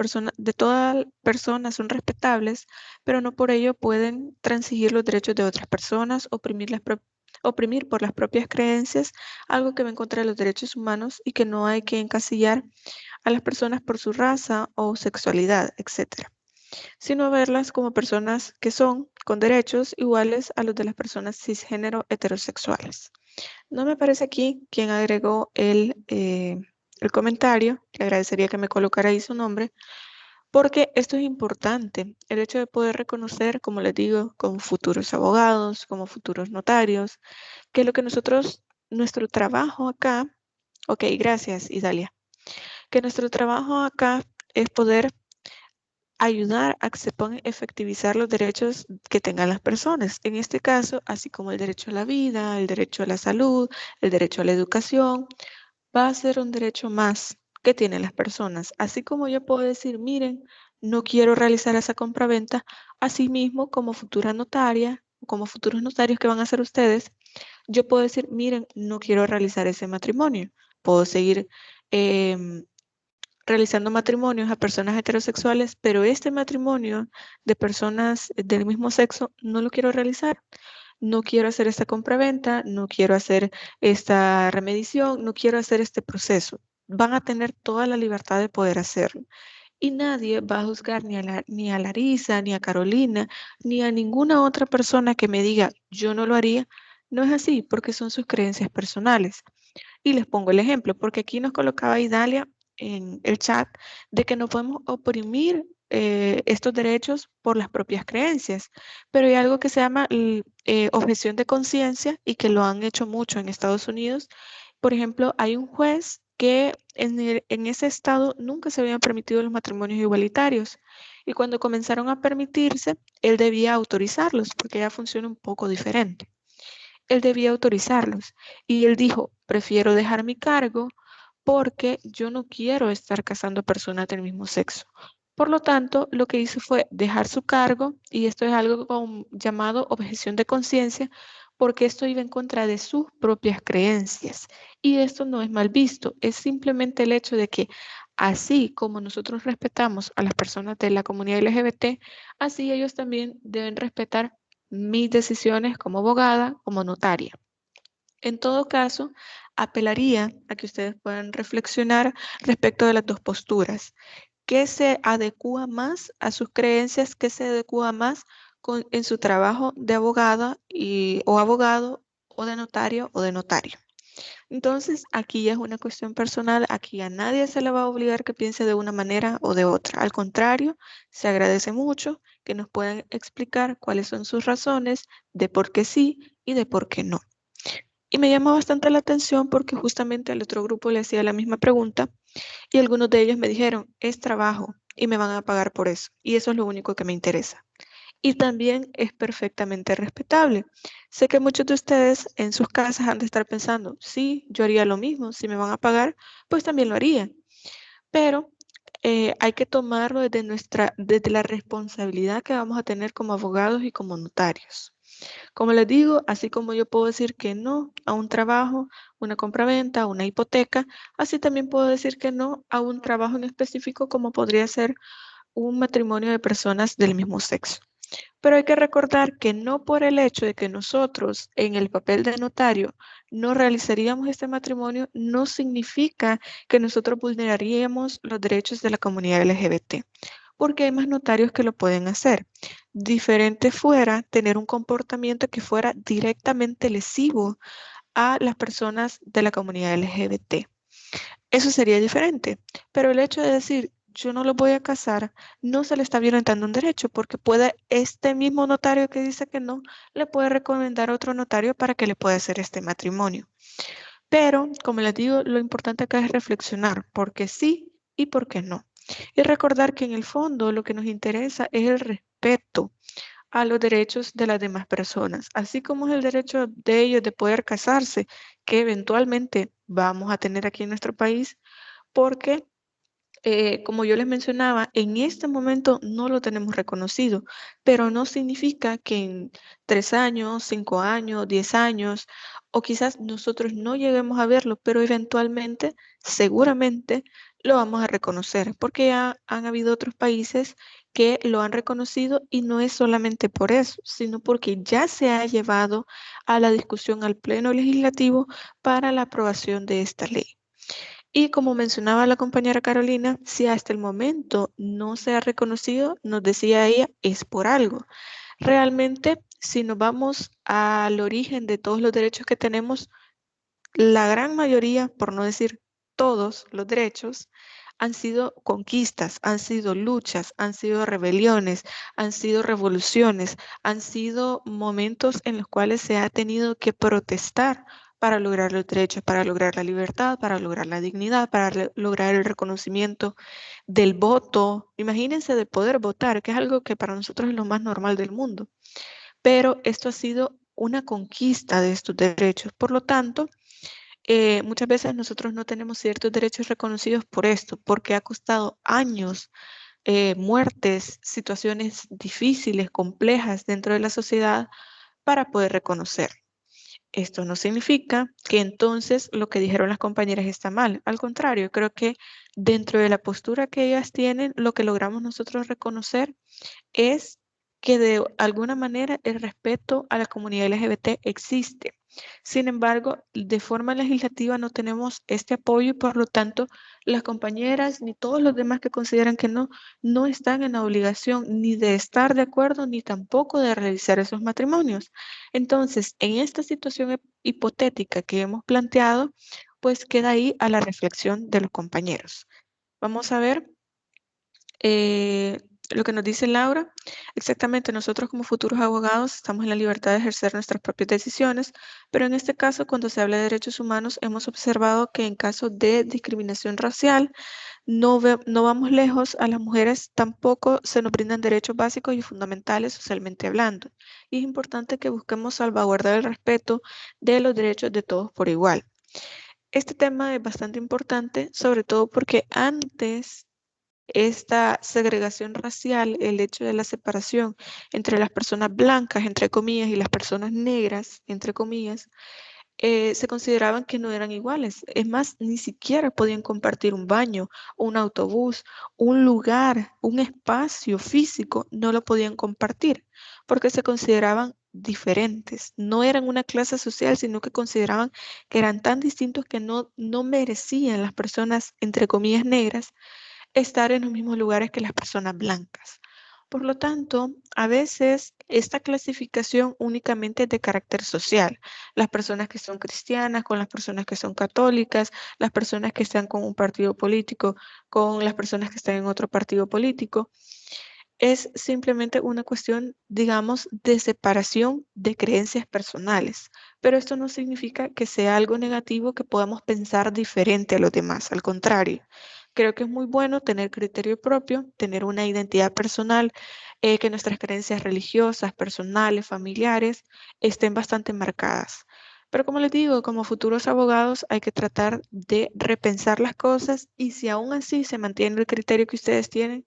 personas son respetables, pero no por ello pueden transigir los derechos de otras personas, oprimir por las propias creencias, algo que va en contra de los derechos humanos y que no hay que encasillar a las personas por su raza o sexualidad, etc., sino verlas como personas que son con derechos iguales a los de las personas cisgénero heterosexuales. No me aparece aquí quién agregó el comentario, le agradecería que me colocara ahí su nombre, porque esto es importante, el hecho de poder reconocer, como les digo, como futuros abogados, como futuros notarios, que lo que nuestro trabajo acá, ok, gracias Idalia, que nuestro trabajo acá es poder ayudar a que se puedan efectivizar los derechos que tengan las personas. En este caso, así como el derecho a la vida, el derecho a la salud, el derecho a la educación, va a ser un derecho más que tienen las personas. Así como yo puedo decir, miren, no quiero realizar esa compraventa, asimismo como futura notaria, como futuros notarios que van a ser ustedes, yo puedo decir, miren, no quiero realizar ese matrimonio. Puedo seguir realizando matrimonios a personas heterosexuales, pero este matrimonio de personas del mismo sexo no lo quiero realizar. No quiero hacer esta compraventa, no quiero hacer esta remediación, no quiero hacer este proceso. Van a tener toda la libertad de poder hacerlo. Y nadie va a juzgar ni a Larisa, ni a Carolina, ni a ninguna otra persona que me diga, yo no lo haría. No es así, porque son sus creencias personales. Y les pongo el ejemplo, porque aquí nos colocaba Idalia en el chat de que no podemos oprimir estos derechos por las propias creencias, pero hay algo que se llama objeción de conciencia y que lo han hecho mucho en Estados Unidos. Por ejemplo, hay un juez que en ese estado nunca se habían permitido los matrimonios igualitarios y cuando comenzaron a permitirse, él debía autorizarlos porque ya funciona un poco diferente. Él debía autorizarlos y él dijo, prefiero dejar mi cargo porque yo no quiero estar casando personas del mismo sexo. Por lo tanto, lo que hizo fue dejar su cargo, y esto es algo llamado objeción de conciencia, porque esto iba en contra de sus propias creencias. Y esto no es mal visto, es simplemente el hecho de que así como nosotros respetamos a las personas de la comunidad LGBT, así ellos también deben respetar mis decisiones como abogada, como notaria. En todo caso, apelaría a que ustedes puedan reflexionar respecto de las dos posturas. ¿Qué se adecua más a sus creencias? ¿Qué se adecua más en su trabajo de abogada o abogado o de notario o de notario? Entonces, aquí ya es una cuestión personal, aquí a nadie se le va a obligar que piense de una manera o de otra. Al contrario, se agradece mucho que nos puedan explicar cuáles son sus razones de por qué sí y de por qué no. Y me llama bastante la atención porque justamente al otro grupo le hacía la misma pregunta y algunos de ellos me dijeron, es trabajo y me van a pagar por eso. Y eso es lo único que me interesa. Y también es perfectamente respetable. Sé que muchos de ustedes en sus casas han de estar pensando, sí, yo haría lo mismo, si me van a pagar, pues también lo haría. Pero hay que tomarlo desde la responsabilidad que vamos a tener como abogados y como notarios. Como les digo, así como yo puedo decir que no a un trabajo, una compraventa, una hipoteca, así también puedo decir que no a un trabajo en específico como podría ser un matrimonio de personas del mismo sexo. Pero hay que recordar que no por el hecho de que nosotros en el papel de notario no realizaríamos este matrimonio, no significa que nosotros vulneraríamos los derechos de la comunidad LGBT, porque hay más notarios que lo pueden hacer. Diferente fuera tener un comportamiento que fuera directamente lesivo a las personas de la comunidad LGBT. Eso sería diferente, pero el hecho de decir yo no lo voy a casar, no se le está violentando un derecho, porque puede este mismo notario que dice que no, le puede recomendar a otro notario para que le pueda hacer este matrimonio. Pero, como les digo, lo importante acá es reflexionar por qué sí y por qué no. Y recordar que en el fondo lo que nos interesa es el respeto a los derechos de las demás personas, así como es el derecho de ellos de poder casarse, que eventualmente vamos a tener aquí en nuestro país, porque como yo les mencionaba, en este momento no lo tenemos reconocido, pero no significa que en 3 años, 5 años, 10 años, o quizás nosotros no lleguemos a verlo, pero eventualmente, seguramente, lo vamos a reconocer, porque ya han habido otros países que lo han reconocido y no es solamente por eso, sino porque ya se ha llevado a la discusión al Pleno Legislativo para la aprobación de esta ley. Y como mencionaba la compañera Carolina, si hasta el momento no se ha reconocido, nos decía ella, es por algo. Realmente, si nos vamos al origen de todos los derechos que tenemos, la gran mayoría, por no decir todos los derechos, han sido conquistas, han sido luchas, han sido rebeliones, han sido revoluciones, han sido momentos en los cuales se ha tenido que protestar para lograr los derechos, para lograr la libertad, para lograr la dignidad, para lograr el reconocimiento del voto. Imagínense de poder votar, que es algo que para nosotros es lo más normal del mundo. Pero esto ha sido una conquista de estos derechos. Por lo tanto, muchas veces nosotros no tenemos ciertos derechos reconocidos por esto, porque ha costado años, muertes, situaciones difíciles, complejas dentro de la sociedad para poder reconocer. Esto no significa que entonces lo que dijeron las compañeras está mal. Al contrario, creo que dentro de la postura que ellas tienen, lo que logramos nosotros reconocer es que de alguna manera el respeto a la comunidad LGBT existe. Sin embargo, de forma legislativa no tenemos este apoyo y por lo tanto las compañeras ni todos los demás que consideran que no están en la obligación ni de estar de acuerdo ni tampoco de realizar esos matrimonios. Entonces, en esta situación hipotética que hemos planteado, pues queda ahí a la reflexión de los compañeros. Vamos a ver lo que nos dice Laura. Exactamente, nosotros como futuros abogados estamos en la libertad de ejercer nuestras propias decisiones, pero en este caso, cuando se habla de derechos humanos, hemos observado que en caso de discriminación racial, no vamos lejos, a las mujeres tampoco se nos brindan derechos básicos y fundamentales socialmente hablando. Y es importante que busquemos salvaguardar el respeto de los derechos de todos por igual. Este tema es bastante importante, sobre todo porque antes esta segregación racial, el hecho de la separación entre las personas blancas, entre comillas, y las personas negras, entre comillas, se consideraban que no eran iguales. Es más, ni siquiera podían compartir un baño, un autobús, un lugar, un espacio físico, no lo podían compartir porque se consideraban diferentes. No eran una clase social, sino que consideraban que eran tan distintos que no merecían las personas, entre comillas, negras, estar en los mismos lugares que las personas blancas. Por lo tanto, a veces esta clasificación únicamente es de carácter social. Las personas que son cristianas con las personas que son católicas, las personas que están con un partido político con las personas que están en otro partido político. Es simplemente una cuestión, digamos, de separación de creencias personales. Pero esto no significa que sea algo negativo, que podamos pensar diferente a los demás. Al contrario, creo que es muy bueno tener criterio propio, tener una identidad personal, que nuestras creencias religiosas, personales, familiares estén bastante marcadas. Pero como les digo, como futuros abogados hay que tratar de repensar las cosas y si aún así se mantiene el criterio que ustedes tienen,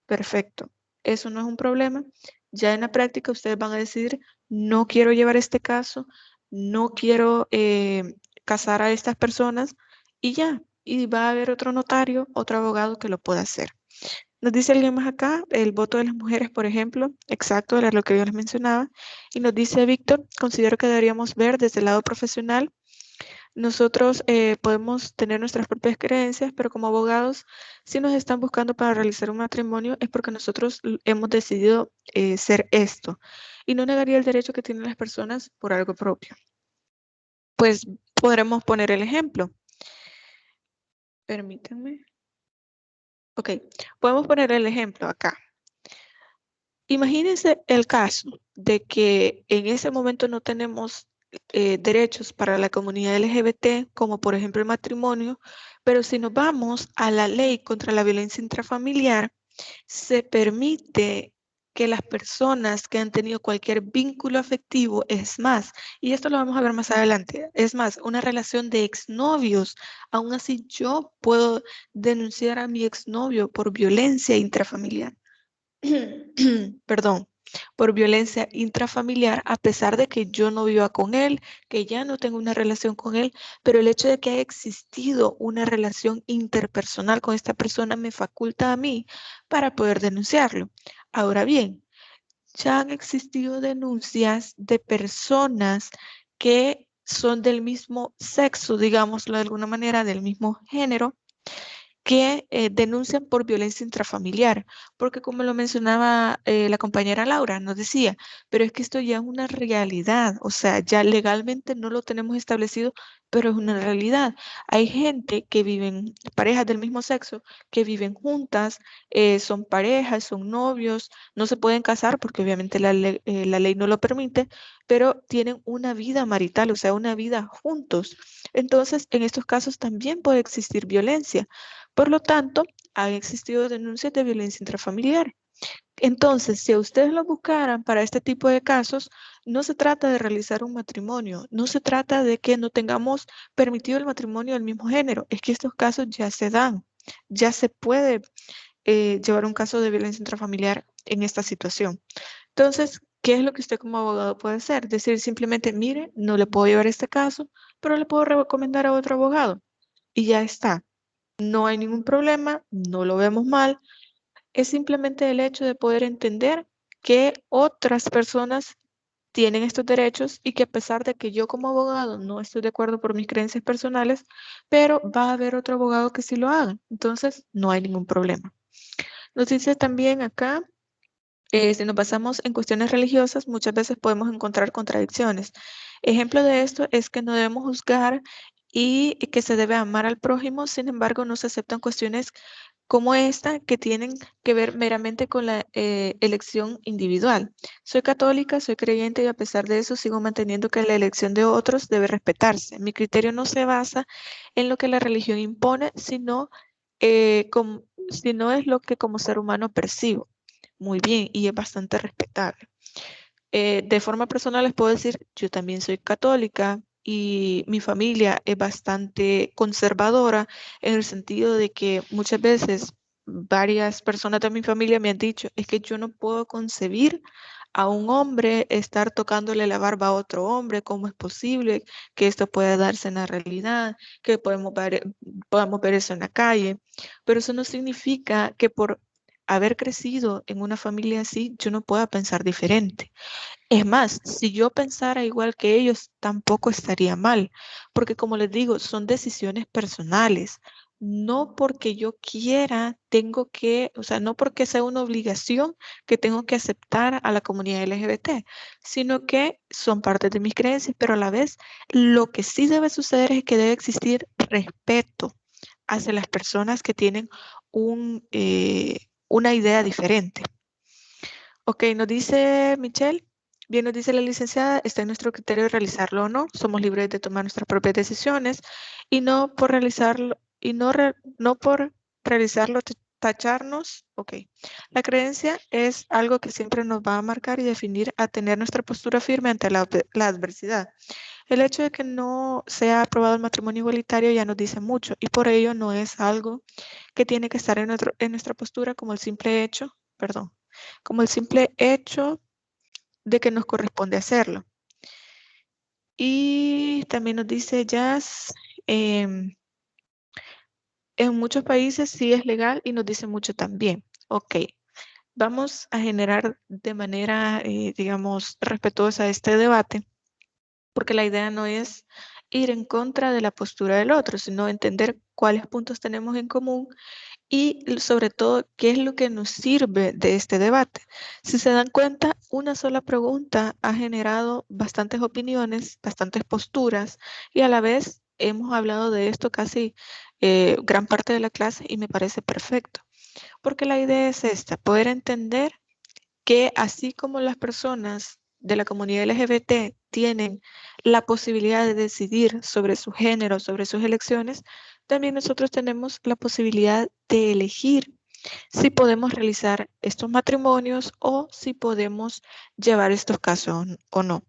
perfecto. Eso no es un problema. Ya en la práctica ustedes van a decidir, no quiero llevar este caso, no quiero casar a estas personas y ya. Y va a haber otro notario, otro abogado que lo pueda hacer. Nos dice alguien más acá, el voto de las mujeres, por ejemplo, exacto, era lo que yo les mencionaba. Y nos dice Víctor, considero que deberíamos ver desde el lado profesional. Nosotros podemos tener nuestras propias creencias, pero como abogados, si nos están buscando para realizar un matrimonio, es porque nosotros hemos decidido ser esto. Y no negaría el derecho que tienen las personas por algo propio. Pues podremos poner el ejemplo. Permítanme. Ok, podemos poner el ejemplo acá. Imagínense el caso de que en ese momento no tenemos derechos para la comunidad LGBT, como por ejemplo el matrimonio, pero si nos vamos a la ley contra la violencia intrafamiliar, se permite que las personas que han tenido cualquier vínculo afectivo, es más, y esto lo vamos a ver más adelante, es más, una relación de exnovios, aún así yo puedo denunciar a mi exnovio por violencia intrafamiliar. Perdón, por violencia intrafamiliar, a pesar de que yo no viva con él, que ya no tengo una relación con él, pero el hecho de que haya existido una relación interpersonal con esta persona me faculta a mí para poder denunciarlo. Ahora bien, ya han existido denuncias de personas que son del mismo sexo, digámoslo de alguna manera, del mismo género, que denuncian por violencia intrafamiliar, porque como lo mencionaba la compañera Laura, nos decía, pero es que esto ya es una realidad, o sea, ya legalmente no lo tenemos establecido, pero es una realidad. Hay gente que viven, parejas del mismo sexo, que viven juntas, son parejas, son novios, no se pueden casar porque obviamente la ley no lo permite, pero tienen una vida marital, o sea, una vida juntos. Entonces, en estos casos también puede existir violencia. Por lo tanto, han existido denuncias de violencia intrafamiliar. Entonces, si a ustedes lo buscaran para este tipo de casos, no se trata de realizar un matrimonio, no se trata de que no tengamos permitido el matrimonio del mismo género, es que estos casos ya se dan, ya se puede llevar un caso de violencia intrafamiliar en esta situación. Entonces, ¿qué es lo que usted como abogado puede hacer? Decir simplemente, mire, no le puedo llevar este caso, pero le puedo recomendar a otro abogado. Y ya está. No hay ningún problema, no lo vemos mal. Es simplemente el hecho de poder entender que otras personas tienen estos derechos y que a pesar de que yo como abogado no estoy de acuerdo por mis creencias personales, pero va a haber otro abogado que sí lo haga. Entonces, no hay ningún problema. Nos dice también acá, si nos basamos en cuestiones religiosas, muchas veces podemos encontrar contradicciones. Ejemplo de esto es que no debemos juzgar y que se debe amar al prójimo, sin embargo, no se aceptan cuestiones como esta que tienen que ver meramente con la elección individual. Soy católica, soy creyente y a pesar de eso sigo manteniendo que la elección de otros debe respetarse. Mi criterio no se basa en lo que la religión impone, sino es lo que como ser humano percibo. Muy bien, y es bastante respetable. De forma personal les puedo decir, yo también soy católica y mi familia es bastante conservadora en el sentido de que muchas veces varias personas de mi familia me han dicho, es que yo no puedo concebir a un hombre estar tocándole la barba a otro hombre, ¿cómo es posible que esto pueda darse en la realidad? Que podamos ver eso en la calle, pero eso no significa que por haber crecido en una familia así, yo no pueda pensar diferente. Es más, si yo pensara igual que ellos, tampoco estaría mal, porque como les digo, son decisiones personales. No porque yo quiera, tengo que, o sea, no porque sea una obligación que tengo que aceptar a la comunidad LGBT, sino que son parte de mis creencias, pero a la vez lo que sí debe suceder es que debe existir respeto hacia las personas que tienen una idea diferente. Ok, nos dice Michelle. Bien, nos dice la licenciada, está en nuestro criterio realizarlo o no. Somos libres de tomar nuestras propias decisiones y no por realizarlo, no por realizarlo tacharnos. Ok. La creencia es algo que siempre nos va a marcar y definir a tener nuestra postura firme ante la adversidad. El hecho de que no sea aprobado el matrimonio igualitario ya nos dice mucho y por ello no es algo que tiene que estar en nuestra postura como el simple hecho, de que nos corresponde hacerlo. Y también nos dice Jazz, en muchos países sí es legal y nos dice mucho también. Ok, vamos a generar de manera, digamos, respetuosa este debate, porque la idea no es ir en contra de la postura del otro, sino entender cuáles puntos tenemos en común y sobre todo qué es lo que nos sirve de este debate. Si se dan cuenta, una sola pregunta ha generado bastantes opiniones, bastantes posturas y a la vez hemos hablado de esto casi gran parte de la clase y me parece perfecto, porque la idea es esta, poder entender que así como las personas de la comunidad LGBT tienen la posibilidad de decidir sobre su género, sobre sus elecciones, también nosotros tenemos la posibilidad de elegir si podemos realizar estos matrimonios o si podemos llevar estos casos o no.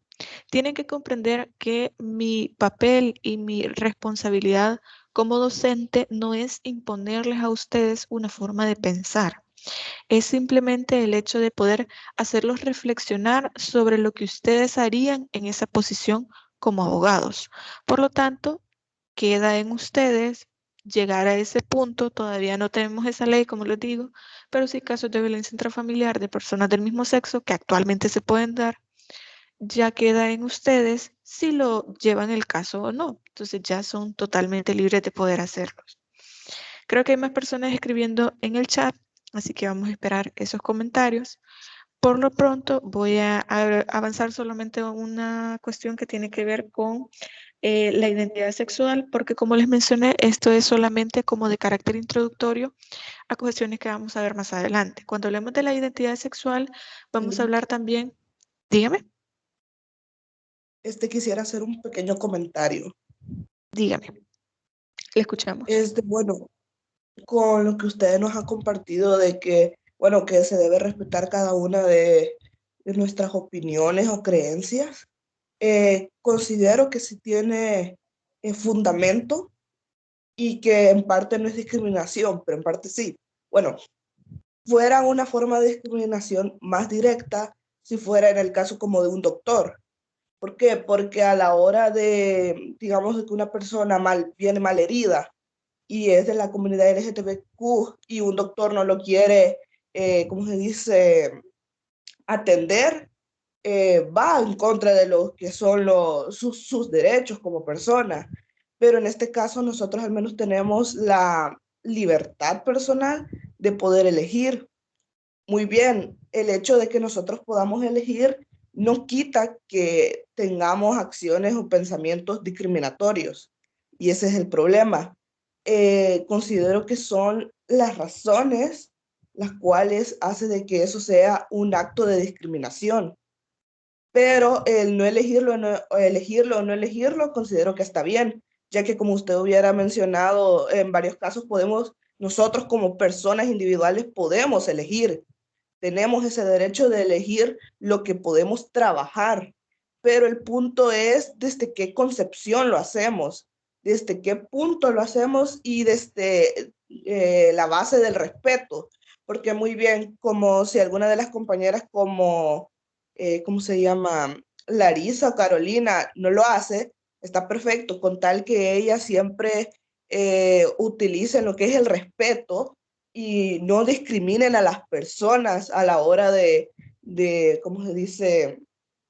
Tienen que comprender que mi papel y mi responsabilidad como docente no es imponerles a ustedes una forma de pensar. Es simplemente el hecho de poder hacerlos reflexionar sobre lo que ustedes harían en esa posición como abogados. Por lo tanto, queda en ustedes llegar a ese punto. Todavía no tenemos esa ley, como les digo, pero sí casos de violencia intrafamiliar de personas del mismo sexo que actualmente se pueden dar, ya queda en ustedes si lo llevan el caso o no. Entonces ya son totalmente libres de poder hacerlo. Creo que hay más personas escribiendo en el chat, así que vamos a esperar esos comentarios. Por lo pronto voy a avanzar solamente a una cuestión que tiene que ver con la identidad sexual, porque como les mencioné, esto es solamente como de carácter introductorio a cuestiones que vamos a ver más adelante. Cuando hablemos de la identidad sexual, vamos a hablar también, dígame. quisiera hacer un pequeño comentario. Dígame, le escuchamos. Bueno, con lo que ustedes nos han compartido de que, bueno, que se debe respetar cada una de nuestras opiniones o creencias, considero que sí tiene fundamento y que en parte no es discriminación, pero en parte sí. Bueno, fuera una forma de discriminación más directa si fuera en el caso como de un doctor. ¿Por qué? Porque a la hora de, digamos, de que una persona viene mal herida y es de la comunidad LGTBQ y un doctor no lo quiere, ¿cómo se dice?, atender, va en contra de lo que son sus derechos como persona. Pero en este caso nosotros al menos tenemos la libertad personal de poder elegir. Muy bien, el hecho de que nosotros podamos elegir no quita que tengamos acciones o pensamientos discriminatorios. Y ese es el problema. Considero que son las razones las cuales hace de que eso sea un acto de discriminación. Pero el no elegirlo, elegirlo o no elegirlo, considero que está bien, ya que como usted hubiera mencionado, en varios casos nosotros como personas individuales podemos elegir. Tenemos ese derecho de elegir lo que podemos trabajar, pero el punto es desde qué concepción lo hacemos, desde qué punto lo hacemos y desde la base del respeto, porque muy bien, como si alguna de las compañeras como, ¿cómo se llama? Larisa o Carolina no lo hace, está perfecto, con tal que ella siempre utilicen lo que es el respeto y no discriminen a las personas a la hora de ¿cómo se dice?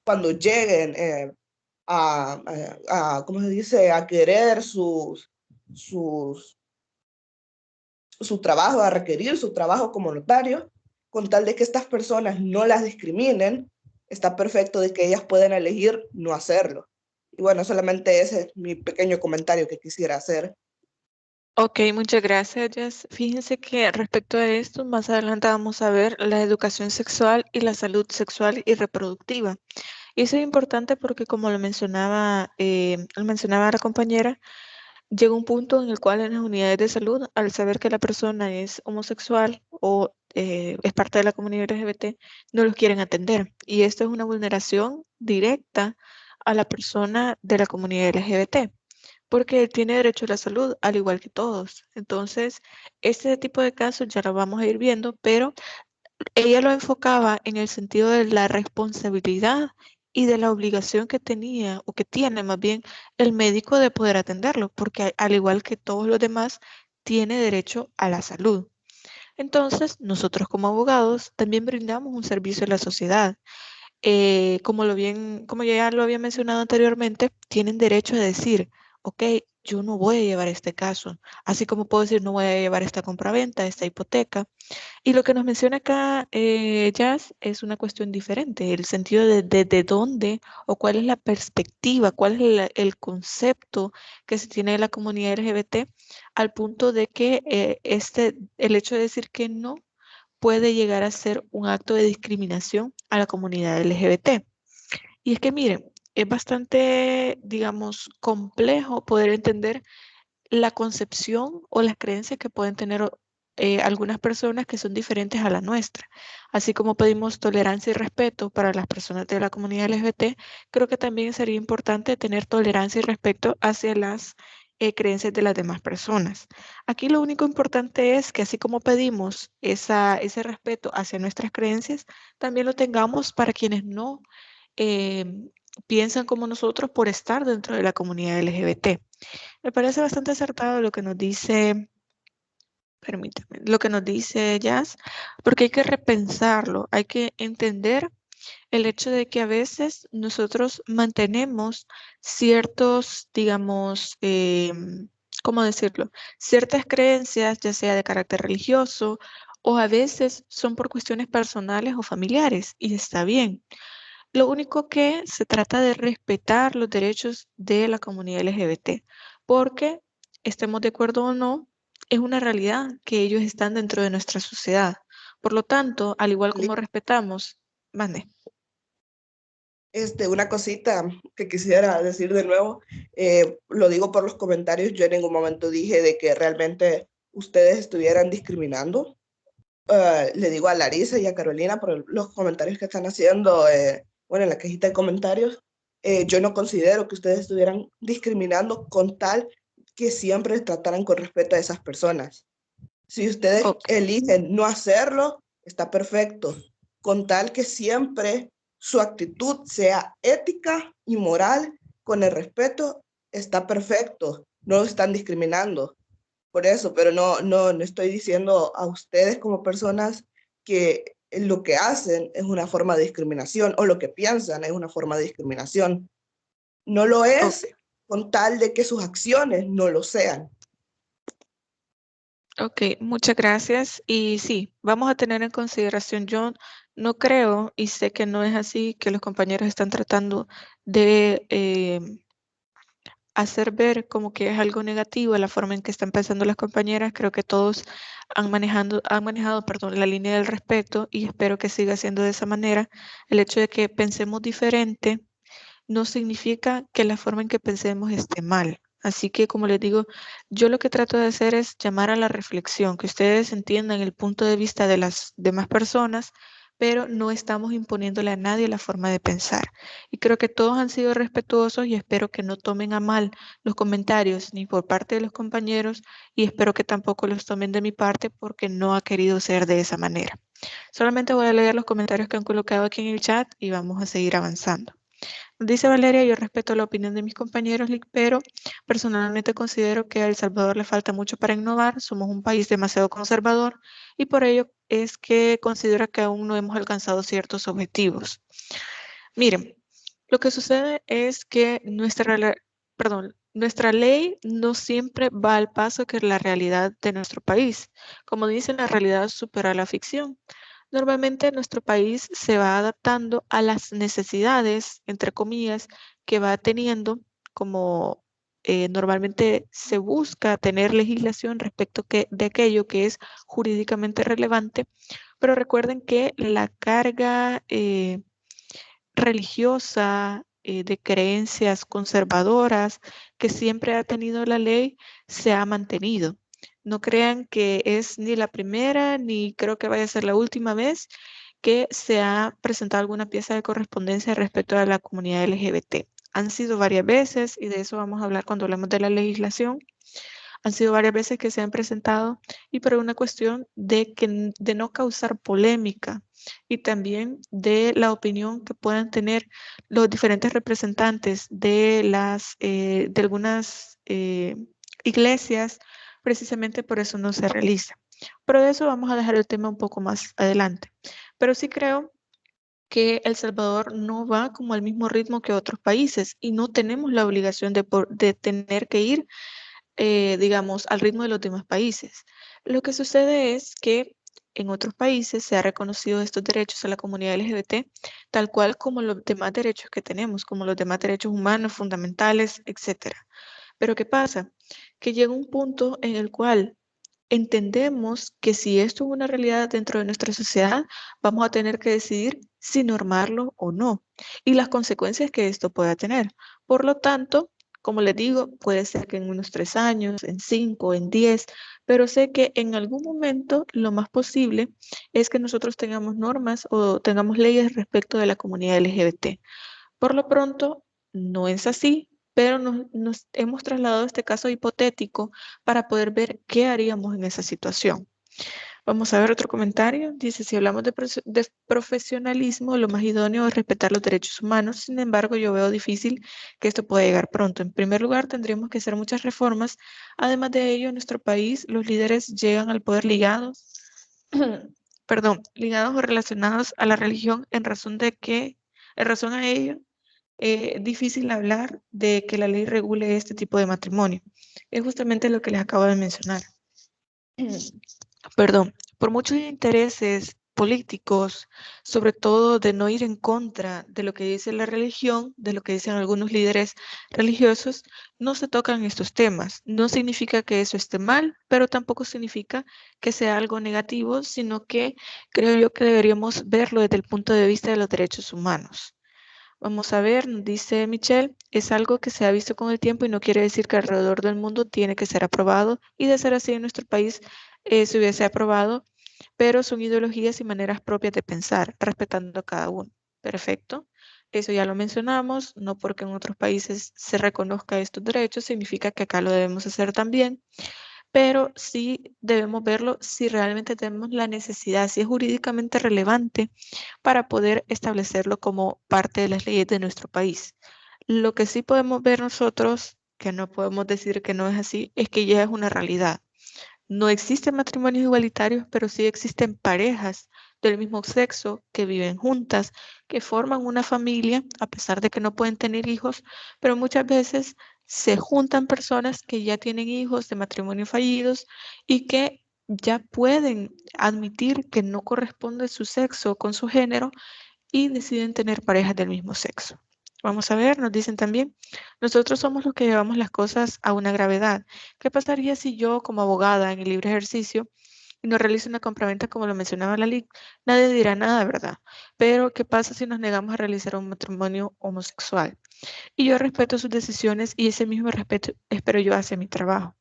Cuando lleguen ¿cómo se dice? A querer su trabajo, a requerir su trabajo como notario, con tal de que estas personas no las discriminen, está perfecto de que ellas puedan elegir no hacerlo. Y bueno, solamente ese es mi pequeño comentario que quisiera hacer. Ok, muchas gracias, Jess. Fíjense que respecto a esto, más adelante vamos a ver la educación sexual y la salud sexual y reproductiva. Y eso es importante porque, como lo mencionaba la compañera, llega un punto en el cual en las unidades de salud, al saber que la persona es homosexual o es parte de la comunidad LGBT, no los quieren atender. Y esto es una vulneración directa a la persona de la comunidad LGBT, porque él tiene derecho a la salud, al igual que todos. Entonces, este tipo de casos ya lo vamos a ir viendo, pero ella lo enfocaba en el sentido de la responsabilidad y de la obligación que tenía, o que tiene más bien, el médico de poder atenderlo, porque al igual que todos los demás, tiene derecho a la salud. Entonces, nosotros como abogados también brindamos un servicio a la sociedad. Como ya lo había mencionado anteriormente, tienen derecho a decir, ok, yo no voy a llevar este caso, así como puedo decir, no voy a llevar esta compraventa, esta hipoteca. Y lo que nos menciona acá Jazz es una cuestión diferente, el sentido de dónde o cuál es la perspectiva, cuál es el concepto que se tiene de la comunidad LGBT, al punto de que el hecho de decir que no puede llegar a ser un acto de discriminación a la comunidad LGBT. Y es que miren, es bastante, digamos, complejo poder entender la concepción o las creencias que pueden tener algunas personas que son diferentes a la nuestra. Así como pedimos tolerancia y respeto para las personas de la comunidad LGBT, creo que también sería importante tener tolerancia y respeto hacia las creencias de las demás personas. Aquí lo único importante es que así como pedimos ese respeto hacia nuestras creencias, también lo tengamos para quienes no eh, piensan como nosotros por estar dentro de la comunidad LGBT. Me parece bastante acertado lo que nos dice, permítame, lo que nos dice Jazz, porque hay que repensarlo, hay que entender el hecho de que a veces nosotros mantenemos ciertos, digamos, ¿cómo decirlo? Ciertas creencias, ya sea de carácter religioso o a veces son por cuestiones personales o familiares, y está bien. Lo único que se trata de respetar los derechos de la comunidad LGBT, porque estemos de acuerdo o no, es una realidad que ellos están dentro de nuestra sociedad. Por lo tanto, al igual como respetamos, mande. Una cosita que quisiera decir de nuevo, lo digo por los comentarios, yo en ningún momento dije de que realmente ustedes estuvieran discriminando. Le digo a Larisa y a Carolina por los comentarios que están haciendo, bueno, en la cajita de comentarios, yo no considero que ustedes estuvieran discriminando con tal que siempre trataran con respeto a esas personas. Si ustedes eligen no hacerlo, está perfecto, con tal que siempre su actitud sea ética y moral, con el respeto, está perfecto, no están discriminando. Por eso, pero no estoy diciendo a ustedes como personas que lo que hacen es una forma de discriminación o lo que piensan es una forma de discriminación. No lo es con tal de que sus acciones no lo sean. Ok, muchas gracias. Y sí, vamos a tener en consideración, yo no creo, y sé que no es así, que los compañeros están tratando de hacer ver como que es algo negativo la forma en que están pensando las compañeras. Creo que todos han manejado, perdón, la línea del respeto y espero que siga siendo de esa manera. El hecho de que pensemos diferente no significa que la forma en que pensemos esté mal. Así que, como les digo, yo lo que trato de hacer es llamar a la reflexión, que ustedes entiendan el punto de vista de las demás personas, pero no estamos imponiéndole a nadie la forma de pensar. Y creo que todos han sido respetuosos y espero que no tomen a mal los comentarios ni por parte de los compañeros y espero que tampoco los tomen de mi parte porque no ha querido ser de esa manera. Solamente voy a leer los comentarios que han colocado aquí en el chat y vamos a seguir avanzando. Dice Valeria, yo respeto la opinión de mis compañeros, pero personalmente considero que a El Salvador le falta mucho para innovar. Somos un país demasiado conservador y por ello es que considero que aún no hemos alcanzado ciertos objetivos. Miren, lo que sucede es que nuestra ley no siempre va al paso que la realidad de nuestro país. Como dicen, la realidad supera la ficción. Normalmente nuestro país se va adaptando a las necesidades, entre comillas, que va teniendo, como normalmente se busca tener legislación respecto de aquello que es jurídicamente relevante, pero recuerden que la carga religiosa, de creencias conservadoras que siempre ha tenido la ley, se ha mantenido. No crean que es ni la primera ni creo que vaya a ser la última vez que se ha presentado alguna pieza de correspondencia respecto a la comunidad LGBT. Han sido varias veces y de eso vamos a hablar cuando hablemos de la legislación. Han sido varias veces que se han presentado y por una cuestión de no causar polémica y también de la opinión que puedan tener los diferentes representantes de algunas iglesias, precisamente por eso no se realiza. Pero de eso vamos a dejar el tema un poco más adelante. Pero sí creo que El Salvador no va como al mismo ritmo que otros países y no tenemos la obligación de tener que ir digamos, al ritmo de los demás países. Lo que sucede es que en otros países se ha reconocido estos derechos a la comunidad LGBT tal cual como los demás derechos que tenemos, como los demás derechos humanos, fundamentales, etc. Pero ¿qué pasa? Que llega un punto en el cual entendemos que si esto es una realidad dentro de nuestra sociedad, vamos a tener que decidir si normarlo o no y las consecuencias que esto pueda tener. Por lo tanto, como les digo, puede ser que en unos 3 años, en 5, en 10, pero sé que en algún momento lo más posible es que nosotros tengamos normas o tengamos leyes respecto de la comunidad LGBT. Por lo pronto, no es así, pero nos hemos trasladado a este caso hipotético para poder ver qué haríamos en esa situación. Vamos a ver otro comentario. Dice, si hablamos de profesionalismo, lo más idóneo es respetar los derechos humanos. Sin embargo, yo veo difícil que esto pueda llegar pronto. En primer lugar, tendríamos que hacer muchas reformas. Además de ello, en nuestro país, los líderes llegan al poder ligados, ligados o relacionados a la religión en razón a ello, difícil hablar de que la ley regule este tipo de matrimonio. Es justamente lo que les acabo de mencionar. Perdón, por muchos intereses políticos, sobre todo de no ir en contra de lo que dice la religión, de lo que dicen algunos líderes religiosos, no se tocan estos temas. No significa que eso esté mal, pero tampoco significa que sea algo negativo, sino que creo yo que deberíamos verlo desde el punto de vista de los derechos humanos. Vamos a ver, nos dice Michelle, es algo que se ha visto con el tiempo y no quiere decir que alrededor del mundo tiene que ser aprobado y de ser así en nuestro país se hubiese aprobado, pero son ideologías y maneras propias de pensar, respetando a cada uno. Perfecto. Eso ya lo mencionamos, no porque en otros países se reconozca estos derechos significa que acá lo debemos hacer también, pero sí debemos verlo si realmente tenemos la necesidad, si es jurídicamente relevante para poder establecerlo como parte de las leyes de nuestro país. Lo que sí podemos ver nosotros, que no podemos decir que no es así, es que ya es una realidad. No existen matrimonios igualitarios, pero sí existen parejas del mismo sexo que viven juntas, que forman una familia, a pesar de que no pueden tener hijos, pero muchas veces se juntan personas que ya tienen hijos de matrimonios fallidos y que ya pueden admitir que no corresponde su sexo con su género y deciden tener parejas del mismo sexo. Vamos a ver, nos dicen también, nosotros somos los que llevamos las cosas a una gravedad. ¿Qué pasaría si yo, como abogada en el libre ejercicio, y no realizo una compraventa como lo mencionaba la ley? Nadie dirá nada, ¿verdad? Pero, ¿qué pasa si nos negamos a realizar un matrimonio homosexual? Y yo respeto sus decisiones y ese mismo respeto espero yo hacia mi trabajo.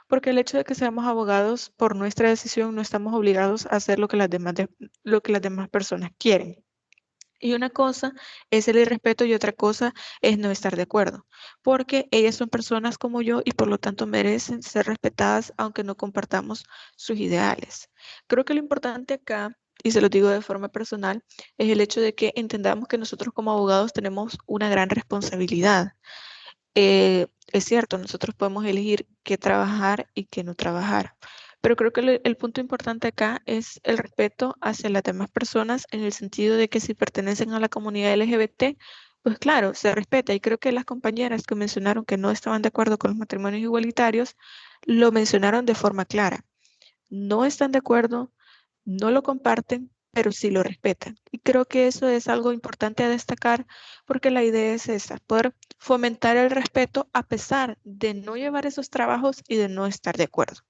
Porque el hecho de que seamos abogados, por nuestra decisión, no estamos obligados a hacer lo que lo que las demás personas quieren. Y una cosa es el irrespeto y otra cosa es no estar de acuerdo, porque ellas son personas como yo y por lo tanto merecen ser respetadas aunque no compartamos sus ideales. Creo que lo importante acá, y se lo digo de forma personal, es el hecho de que entendamos que nosotros como abogados tenemos una gran responsabilidad. Es cierto, nosotros podemos elegir qué trabajar y qué no trabajar, pero creo que el punto importante acá es el respeto hacia las demás personas en el sentido de que si pertenecen a la comunidad LGBT, pues claro, se respeta. Y creo que las compañeras que mencionaron que no estaban de acuerdo con los matrimonios igualitarios, lo mencionaron de forma clara. No están de acuerdo, no lo comparten, pero sí lo respetan. Y creo que eso es algo importante a destacar porque la idea es esa, poder fomentar el respeto a pesar de no llevar esos trabajos y de no estar de acuerdo.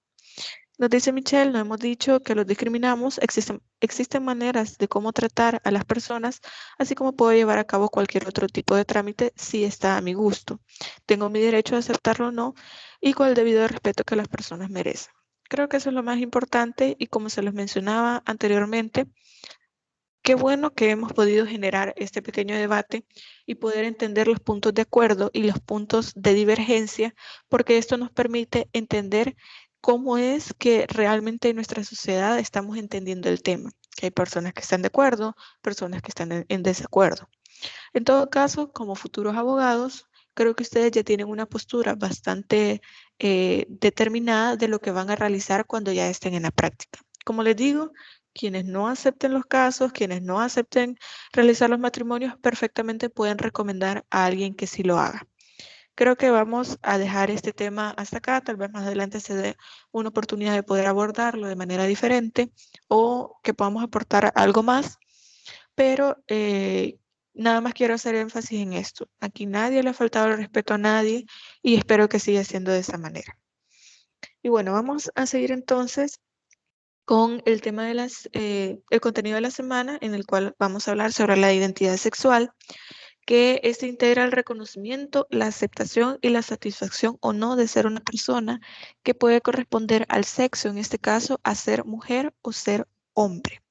Nos dice Michelle, no hemos dicho que los discriminamos, existen maneras de cómo tratar a las personas, así como puedo llevar a cabo cualquier otro tipo de trámite si está a mi gusto. Tengo mi derecho a aceptarlo o no y con el debido respeto que las personas merecen. Creo que eso es lo más importante y como se los mencionaba anteriormente, qué bueno que hemos podido generar este pequeño debate y poder entender los puntos de acuerdo y los puntos de divergencia, porque esto nos permite entender cómo es que realmente en nuestra sociedad estamos entendiendo el tema. Que hay personas que están de acuerdo, personas que están en desacuerdo. En todo caso, como futuros abogados, creo que ustedes ya tienen una postura bastante determinada de lo que van a realizar cuando ya estén en la práctica. Como les digo, quienes no acepten los casos, quienes no acepten realizar los matrimonios, perfectamente pueden recomendar a alguien que sí lo haga. Creo que vamos a dejar este tema hasta acá, tal vez más adelante se dé una oportunidad de poder abordarlo de manera diferente o que podamos aportar algo más, pero nada más quiero hacer énfasis en esto. Aquí nadie le ha faltado el respeto a nadie y espero que siga siendo de esa manera. Y bueno, vamos a seguir entonces con el tema de el contenido de la semana, en el cual vamos a hablar sobre la identidad sexual, que este integra el reconocimiento, la aceptación y la satisfacción o no de ser una persona que puede corresponder al sexo, en este caso, a ser mujer o ser hombre.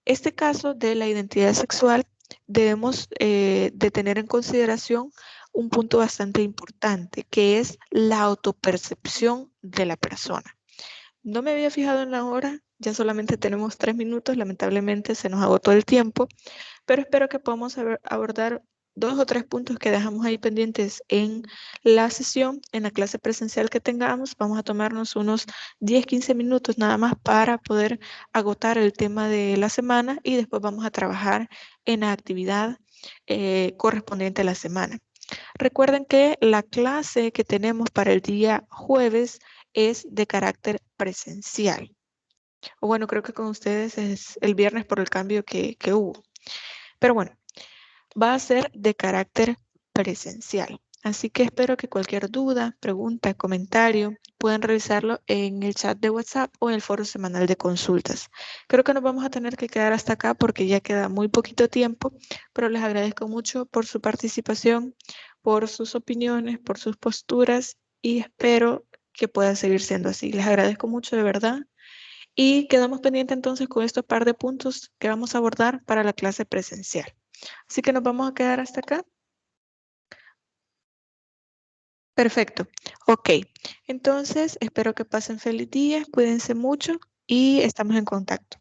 Este caso de la identidad sexual debemos de tener en consideración un punto bastante importante, que es la autopercepción de la persona. No me había fijado en la hora, ya solamente tenemos 3 minutos, lamentablemente se nos agotó el tiempo, pero espero que podamos abordar 2 o 3 puntos que dejamos ahí pendientes en la sesión, en la clase presencial que tengamos. Vamos a tomarnos unos 10-15 minutos nada más para poder agotar el tema de la semana y después vamos a trabajar en la actividad correspondiente a la semana. Recuerden que la clase que tenemos para el día jueves es de carácter presencial. O bueno, creo que con ustedes es el viernes por el cambio que hubo. Pero bueno, va a ser de carácter presencial. Así que espero que cualquier duda, pregunta, comentario puedan revisarlo en el chat de WhatsApp o en el foro semanal de consultas. Creo que nos vamos a tener que quedar hasta acá porque ya queda muy poquito tiempo, pero les agradezco mucho por su participación, por sus opiniones, por sus posturas y espero que pueda seguir siendo así. Les agradezco mucho de verdad y quedamos pendientes entonces con estos par de puntos que vamos a abordar para la clase presencial. Así que nos vamos a quedar hasta acá. Perfecto. Ok. Entonces, espero que pasen feliz día, cuídense mucho y estamos en contacto.